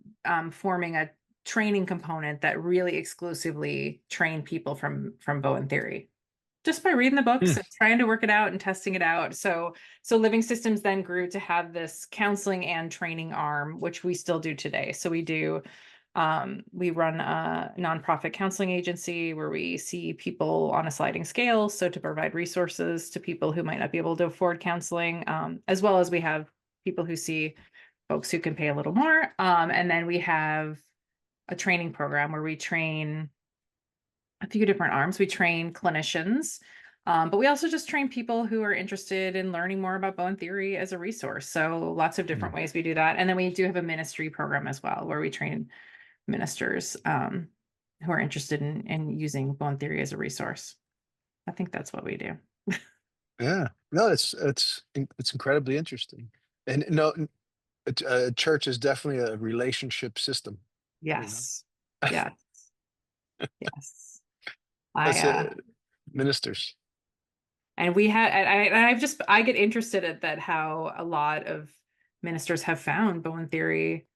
forming a training component that really exclusively trained people from Bowen theory, just by reading the books mm, and trying to work it out and testing it out. So Living Systems then grew to have this counseling and training arm, which we still do today. So we run a nonprofit counseling agency where we see people on a sliding scale. So to provide resources to people who might not be able to afford counseling, as well as we have people who see folks who can pay a little more. And then we have a training program where we train a few different arms. We train clinicians, but we also just train people who are interested in learning more about Bowen theory as a resource. So lots of different mm. ways we do that. And then we do have a ministry program as well, where we train ministers who are interested in using Bowen theory as a resource. I think that's what we do. Yeah. No, it's incredibly interesting. And no, a church is definitely a relationship system, you know. Yes. Yes. Yes. I That's ministers. And we had, I get interested at that, how a lot of ministers have found Bowen theory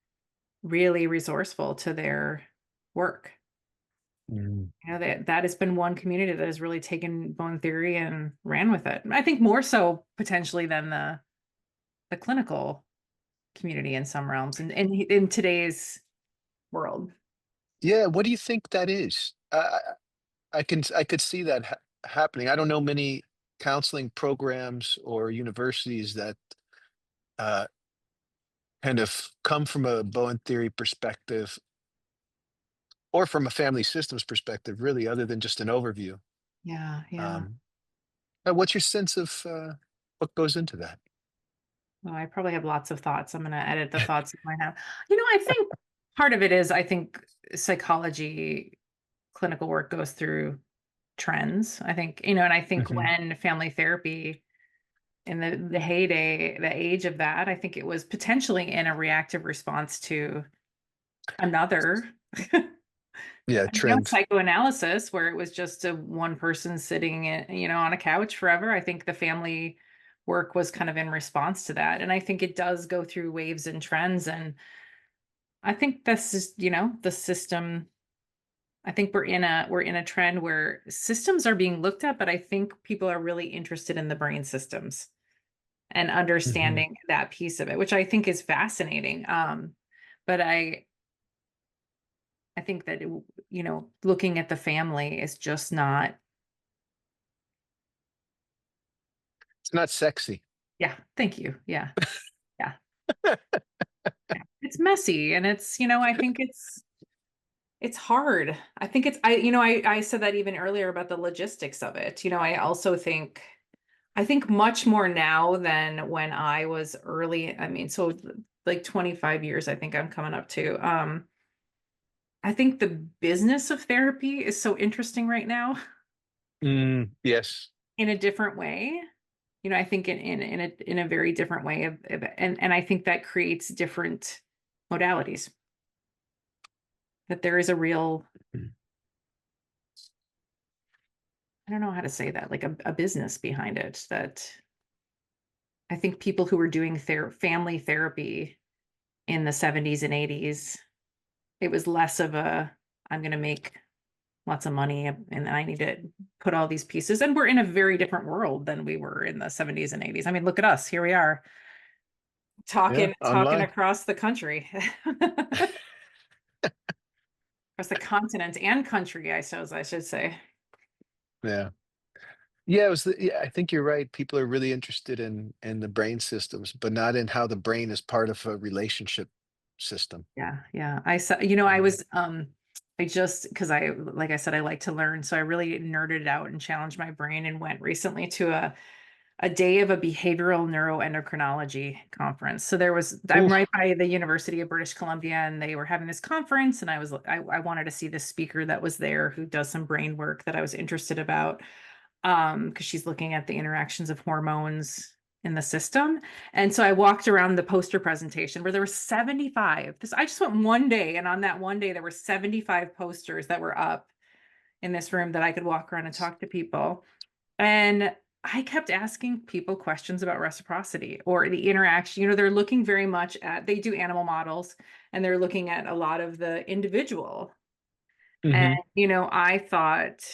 really resourceful to their work. Mm. That has been one community that has really taken Bowen theory and ran with it. I think more so potentially than the clinical community in some realms, and in today's world. Yeah, what do you think that is? I could see that happening. I don't know many counseling programs or universities that uh, kind of come from a Bowen theory perspective or from a family systems perspective, really, other than just an overview. Yeah, yeah. Um, what's your sense of what goes into that? Well, I probably have lots of thoughts. I'm going to edit the thoughts I might have. I think part of it is, I think psychology clinical work goes through trends. I think, and I think Hmm. when family therapy in the heyday, the age of that, I think it was potentially in a reactive response to another Yeah, trimmed. Psychoanalysis, where it was just a one person sitting on a couch forever. I think the family work was kind of in response to that. And I think it does go through waves and trends. And I think this is, the system. I think we're in a trend where systems are being looked at, but I think people are really interested in the brain systems and Hmm. understanding that piece of it, which I think is fascinating. But I think that looking at the family is just not. It's not sexy. Yeah, thank you. Yeah, yeah, yeah. It's messy, and I think it's hard. I think I said that even earlier about the logistics of it. I also think much more now than when I was early. I mean, so like 25 years, I think I'm coming up to. I think the business of therapy is so interesting right now Yes. in a different way. I think in a very different way and I think that creates different modalities. That there is a real, I don't know how to say that, like a business behind it. That I think people who were doing family therapy in the 70s and 80s, it was less of a, I'm going to make lots of money and I need to put all these pieces. And we're in a very different world than we were in the 70s and 80s. I mean, look at us. Here we are Yeah, talking online. across the country, across the continent and country, I should say. Yeah. Yeah, yeah, I think you're right. People are really interested in the brain systems, but not in how the brain is part of a relationship system. Yeah, yeah. I saw, Um, I just, because like I said, I like to learn. So I really nerded out and challenged my brain and went recently to a day of a behavioral neuroendocrinology conference. So I'm oof. right by the University of British Columbia, and they were having this conference, and I wanted to see the speaker that was there who does some brain work that I was interested about, because she's looking at the interactions of hormones in the system. And so I walked around the poster presentation where there were 75. I just went one day, and on that one day there were 75 posters that were up in this room that I could walk around and talk to people. And I kept asking people questions about reciprocity or the interaction. They're looking very much they do animal models, and they're looking at a lot of the individual. And, Hmm. I thought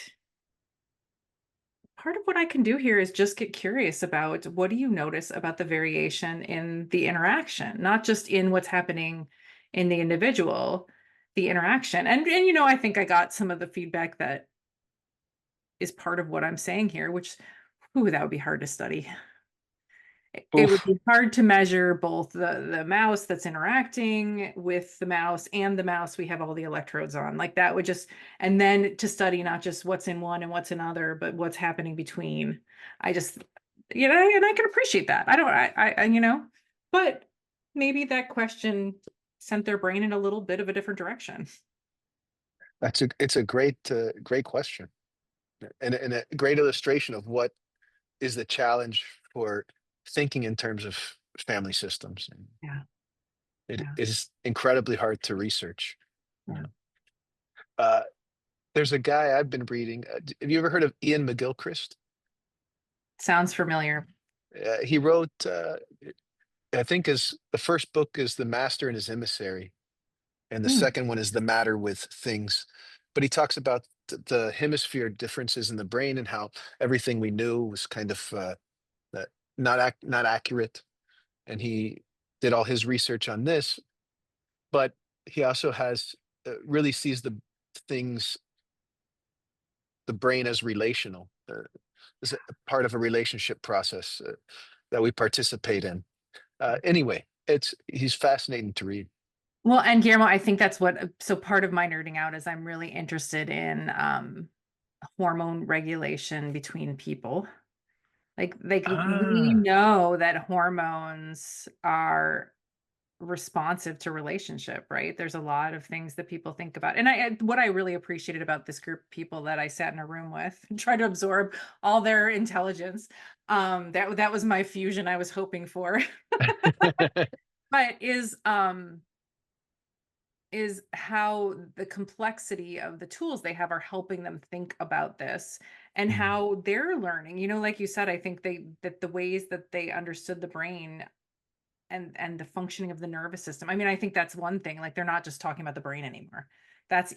part of what I can do here is just get curious about what do you notice about the variation in the interaction, not just in what's happening in the individual, the interaction. And I think I got some of the feedback that is part of what I'm saying here, which, ooh, that would be hard to study. It would Oof. be hard to measure both the mouse that's interacting with the mouse and the mouse we have all the electrodes on. Like that would just, and then to study not just what's in one and what's in other, but what's happening between. I just, and I can appreciate that. I don't, but maybe that question sent their brain in a little bit of a different direction. It's a great question, and a great illustration of what is the challenge for thinking in terms of family systems. And Yeah, it yeah, is incredibly hard to research. You yeah. know, uh, there's a guy I've been reading. Have you ever heard of Ian McGilchrist? Sounds familiar. He wrote, I think, his the first book is The Master and His Emissary, and the Hmm. second one is The Matter with Things. But he talks about the hemisphere differences in the brain and how everything we knew was kind of uh, not accurate. And he did all his research on this, but he also has really sees things the brain as relational, as a part of a relationship process that we participate in. Anyway, it's he's fascinating to read. Well, and Guillermo, I think that's so part of my nerding out is I'm really interested in hormone regulation between people. Like we Ah, know that hormones are responsive to relationship, right? There's a lot of things that people think about. And what I really appreciated about this group of people that I sat in a room with and tried to absorb all their intelligence, that was my fusion I was hoping for. But is is how the complexity of the tools they have are helping them think about this and Mm. how they're learning. Like you said, I think that the ways that they understood the brain and the functioning of the nervous system. I mean, I think that's one thing. Like they're not just talking about the brain anymore.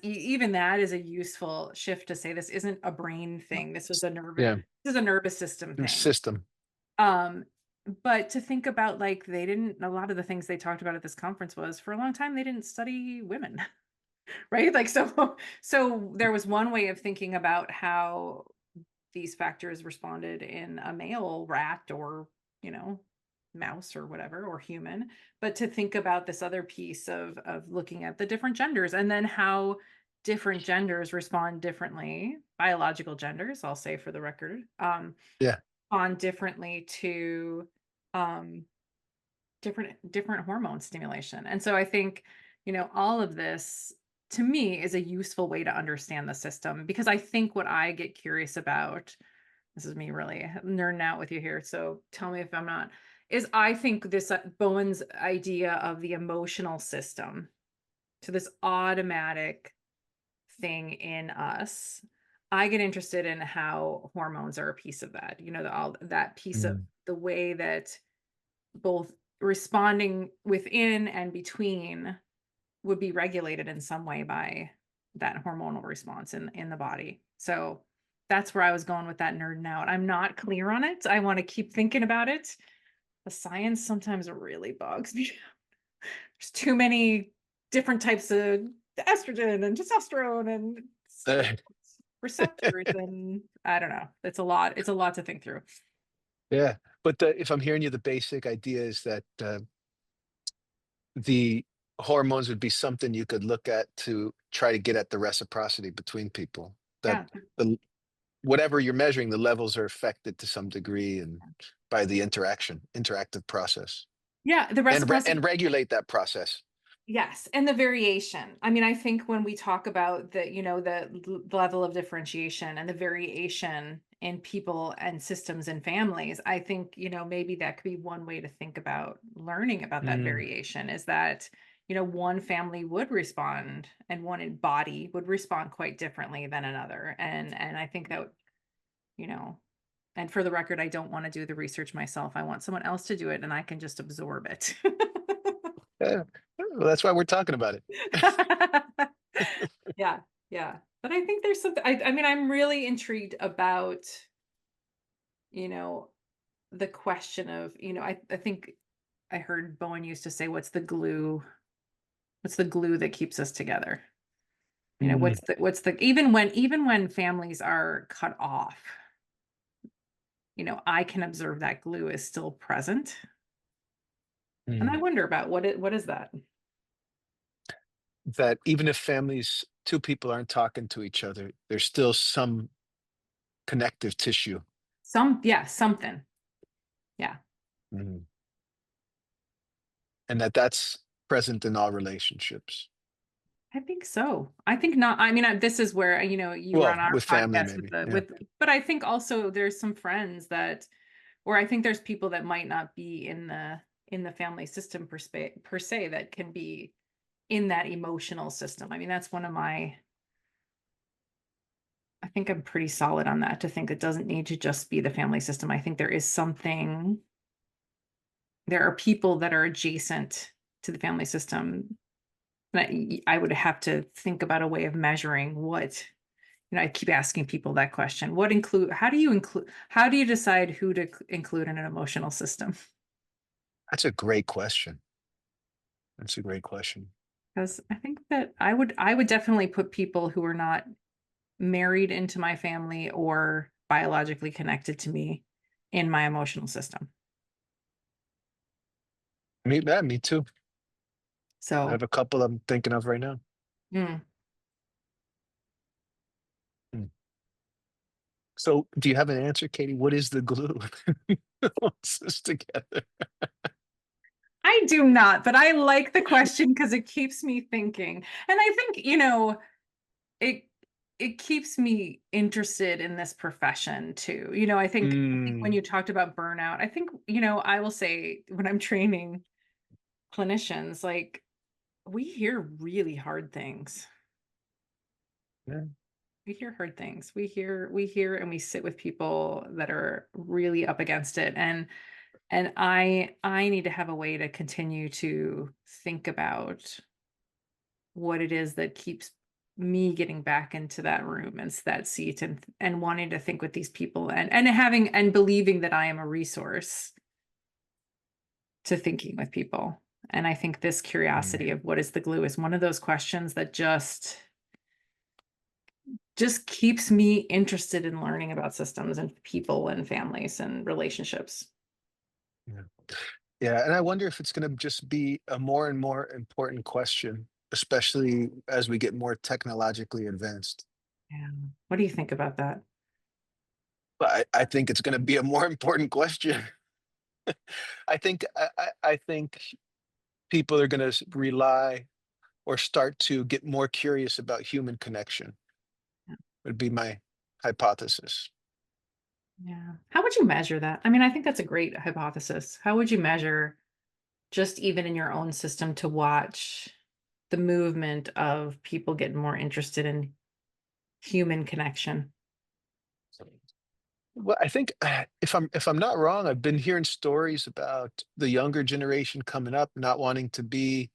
Even that is a useful shift to say this isn't a brain thing. Yeah, This is a nervous system thing. system. Um, but to think about like they didn't a lot of the things they talked about at this conference was for a long time they didn't study women, right? Like so there was one way of thinking about how these factors responded in a male rat or, you know, mouse or whatever or human, but to think about this other piece of looking at the different genders and then how different genders respond differently, biological genders, I'll say for the record, Yeah. on differently to um different hormone stimulation. And so I think, all of this to me is a useful way to understand the system because I think what I get curious about, this is me really nerding out with you here, so tell me if I'm not, is I think this Bowen's idea of the emotional system to this automatic thing in us. I get interested in how hormones are a piece of that, all that piece of Mm. the way that both responding within and between would be regulated in some way by that hormonal response in the body. So that's where I was going with that nerding out. I'm not clear on it. I want to keep thinking about it. The science sometimes really bugs me. There's too many different types of estrogen and testosterone and Uh, receptors and I don't know. It's a lot. It's a lot to think through. yeah, but if I'm hearing you, the basic idea is that the hormones would be something you could look at to try to get at the reciprocity between people. That Yeah. the whatever you're measuring, the levels are affected to some degree and by the interactive process, Yeah, the and reciprocity. and regulate that process. Yes, and the variation. I mean, I think when we talk about the level of differentiation and the variation in people and systems and families, I think, maybe that could be one way to think about learning about that Mm. variation is that, one family would respond and body would respond quite differently than another. And I think that, you know, and for the record, I don't want to do the research myself. I want someone else to do it and I can just absorb it. Yeah, well, that's why we're talking about it. Yeah, yeah. But I think there's something I mean, I'm really intrigued about, you know, the question of, I think I heard Bowen used to say, what's the glue that keeps us together? Mm. Even when families are cut off, I can observe that glue is still present. And I Mm. wonder about what is that? That even if families, two people aren't talking to each other, there's still some connective tissue. Yeah, something. Yeah. Mhm. And that's present in all relationships. I think so. I think not. I mean, this is where, you were Well, on our with family, podcast with maybe. Yeah. but I think also there's some friends or I think there's people that might not be in the family system per se that can be in that emotional system. I mean, that's one of I think I'm pretty solid on that to think it doesn't need to just be the family system. I think there are people that are adjacent to the family system. And I would have to think about a way of measuring what, I keep asking people that question. How do you decide who to include in an emotional system? That's a great question. That's a great question. Because I think that I would definitely put people who are not married into my family or biologically connected to me in my emotional system. Me too. I So, have a couple I'm thinking of right now. mm, Mm. So, do you have an answer, Katie? What is the glue that holds us together? I do not, but I like the question because it keeps me thinking. And I think, it it keeps me interested in this profession too. I think when Mm. you talked about burnout, I think, I will say when I'm training clinicians, like we hear really hard things. Yeah. We hear hard things. We hear and we sit with people that are really up against it, and I need to have a way to continue to think about what it is that keeps me getting back into that room and that seat, and wanting to think with these people, and having and believing that I am a resource to thinking with people. And I think this Mm. curiosity of what is the glue is one of those questions that just keeps me interested in learning about systems and people and families and relationships. Yeah. Yeah, and I wonder if it's gonna just be a more and more important question, especially as we get more technologically advanced. Yeah. What do you think about that? But I think it's gonna be a more important question. I think people are gonna rely or start to get more curious about human connection, Yeah. would be my hypothesis. Yeah. How would you measure that? I mean, I think that's a great hypothesis. How would you measure, just even in your own system, to watch the movement of people getting more interested in human connection? Well, I think, if I'm not wrong, I've been hearing stories about the younger generation coming up not wanting to be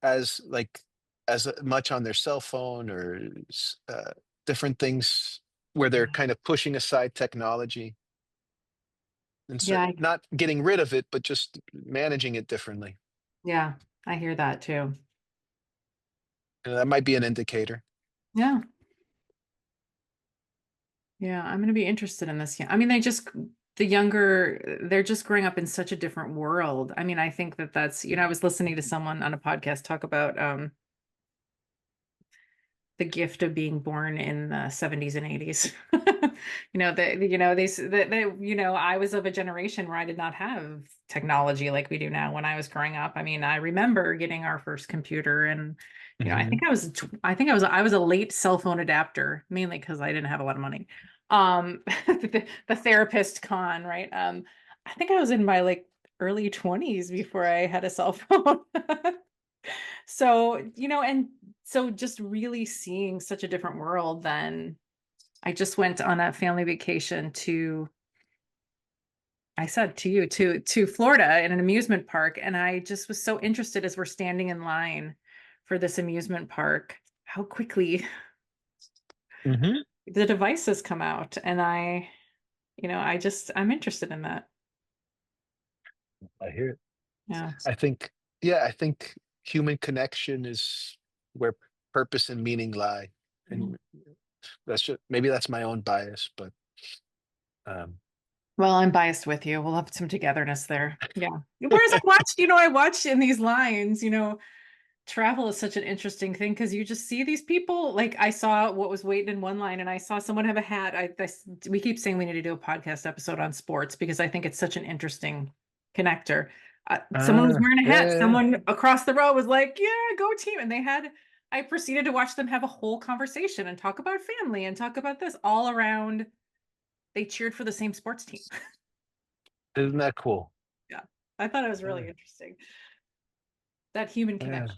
as, like, as, much on their cell phone or different things where they're Yeah. kind of pushing aside technology and Yeah. not getting rid of it, but just managing it differently. Yeah. I hear that too. And that might be an indicator. Yeah. Yeah. I'm going to be interested in this. Yeah. I mean, the younger, they're just growing up in such a different world. I mean, I think that I was listening to someone on a podcast talk about, the gift of being born in the 70s and 80s. I was of a generation where I did not have technology like we do now when I was growing up. I mean, I remember getting our first computer, and I think Mhm. I was a late cell phone adapter, mainly because I didn't have a lot of money. The therapist con, right? I think I was in my like early 20s before I had a cell phone. So, and so just really seeing such a different world than I just went on a family vacation to, I said to you, to Florida in an amusement park. And I just was so interested as we're standing in line for this amusement park, how quickly Mhm. the devices come out. And I'm interested in that. I hear it. Yeah. I think, yeah, I think human connection is where purpose and meaning lie, Mm. and that's just maybe that's my own bias, but, um Well, I'm biased with you. We'll have some togetherness there. Yeah. Whereas I watched in these lines, travel is such an interesting thing because you just see these people. Like I saw what was waiting in one line, and I saw someone have a hat. We keep saying we need to do a podcast episode on sports because I think it's such an interesting connector. Someone was wearing a Yeah, hat. yeah, yeah. Someone across the row was like, "Yeah, go team!" And I proceeded to watch them have a whole conversation and talk about family and talk about this all around. They cheered for the same sports team. Isn't that cool? Yeah, I thought it was Yeah, really interesting, that human yeah. connection.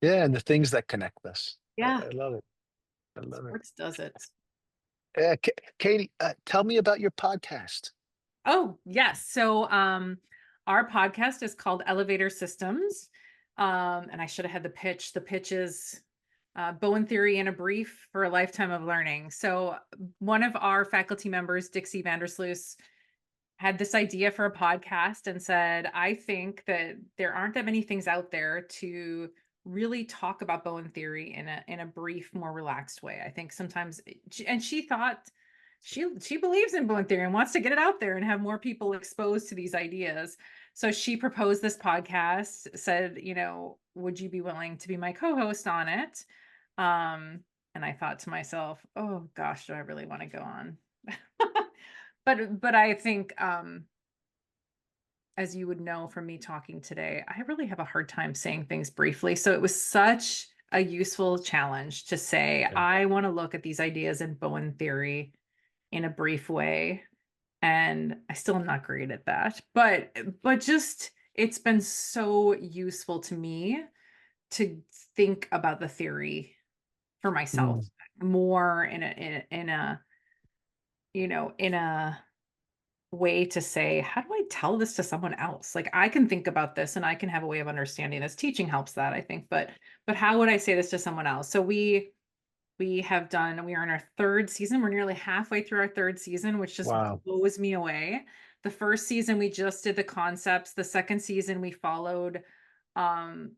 Yeah, and the things that connect us. Yeah, I love it. I love it. sports does it. Yeah, Katie, tell me about your podcast. Oh, yes. So, our podcast is called Elevator Systems. And I should have had the pitch. The pitch is Bowen Theory in a Brief for a Lifetime of Learning. So, one of our faculty members, Dixie Vandersloos, had this idea for a podcast and said, I think that there aren't that many things out there to really talk about Bowen theory in a brief, more relaxed way. I think sometimes and she thought she believes in Bowen theory and wants to get it out there and have more people exposed to these ideas. So she proposed this podcast, said, would you be willing to be my co-host on it? And I thought to myself, oh gosh, do I really want to go on? But I think, as you would know from me talking today, I really have a hard time saying things briefly. So it was such a useful challenge to say, Yeah. I want to look at these ideas in Bowen theory in a brief way. And I still am not great at that. But just it's been so useful to me to think about the theory for Mm. myself more in a way to say, how do I tell this to someone else? Like I can think about this and I can have a way of understanding this. Teaching helps that, I think, but how would I say this to someone else? So we are in our third season. We're nearly halfway through our third season, which just Wow. blows me away. The first season we just did the concepts. The second season we followed um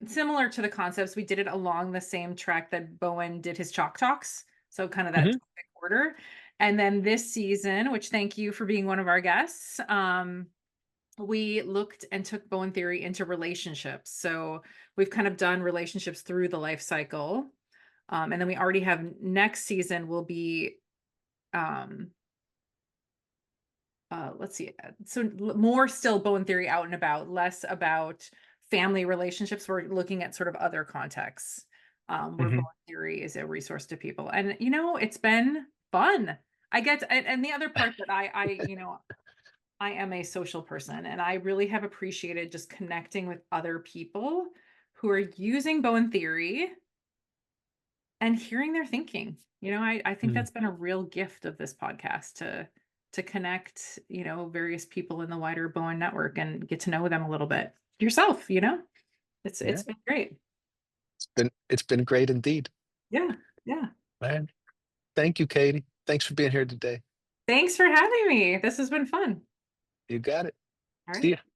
similar to the concepts. We did it along the same track that Bowen did his chalk talks. So kind of that Mhm. topic order. And then this season, which thank you for being one of our guests, we looked and took Bowen theory into relationships. So we've kind of done relationships through the life cycle. And then we already have next season will be um let's see more still Bowen theory out and about, less about family relationships. We're looking at sort of other contexts where Bowen Mhm. theory is a resource to people. And it's been fun. And the other part that I am a social person, and I really have appreciated just connecting with other people who are using Bowen theory and hearing their thinking. I think Mm. that's been a real gift of this podcast to connect, various people in the wider Bowen network and get to know them a little bit yourself. Yeah. It's been great. It's been great indeed. Yeah. Yeah. Man, thank you, Katie. Thanks for being here today. Thanks for having me. This has been fun. You got it. All See right. ya.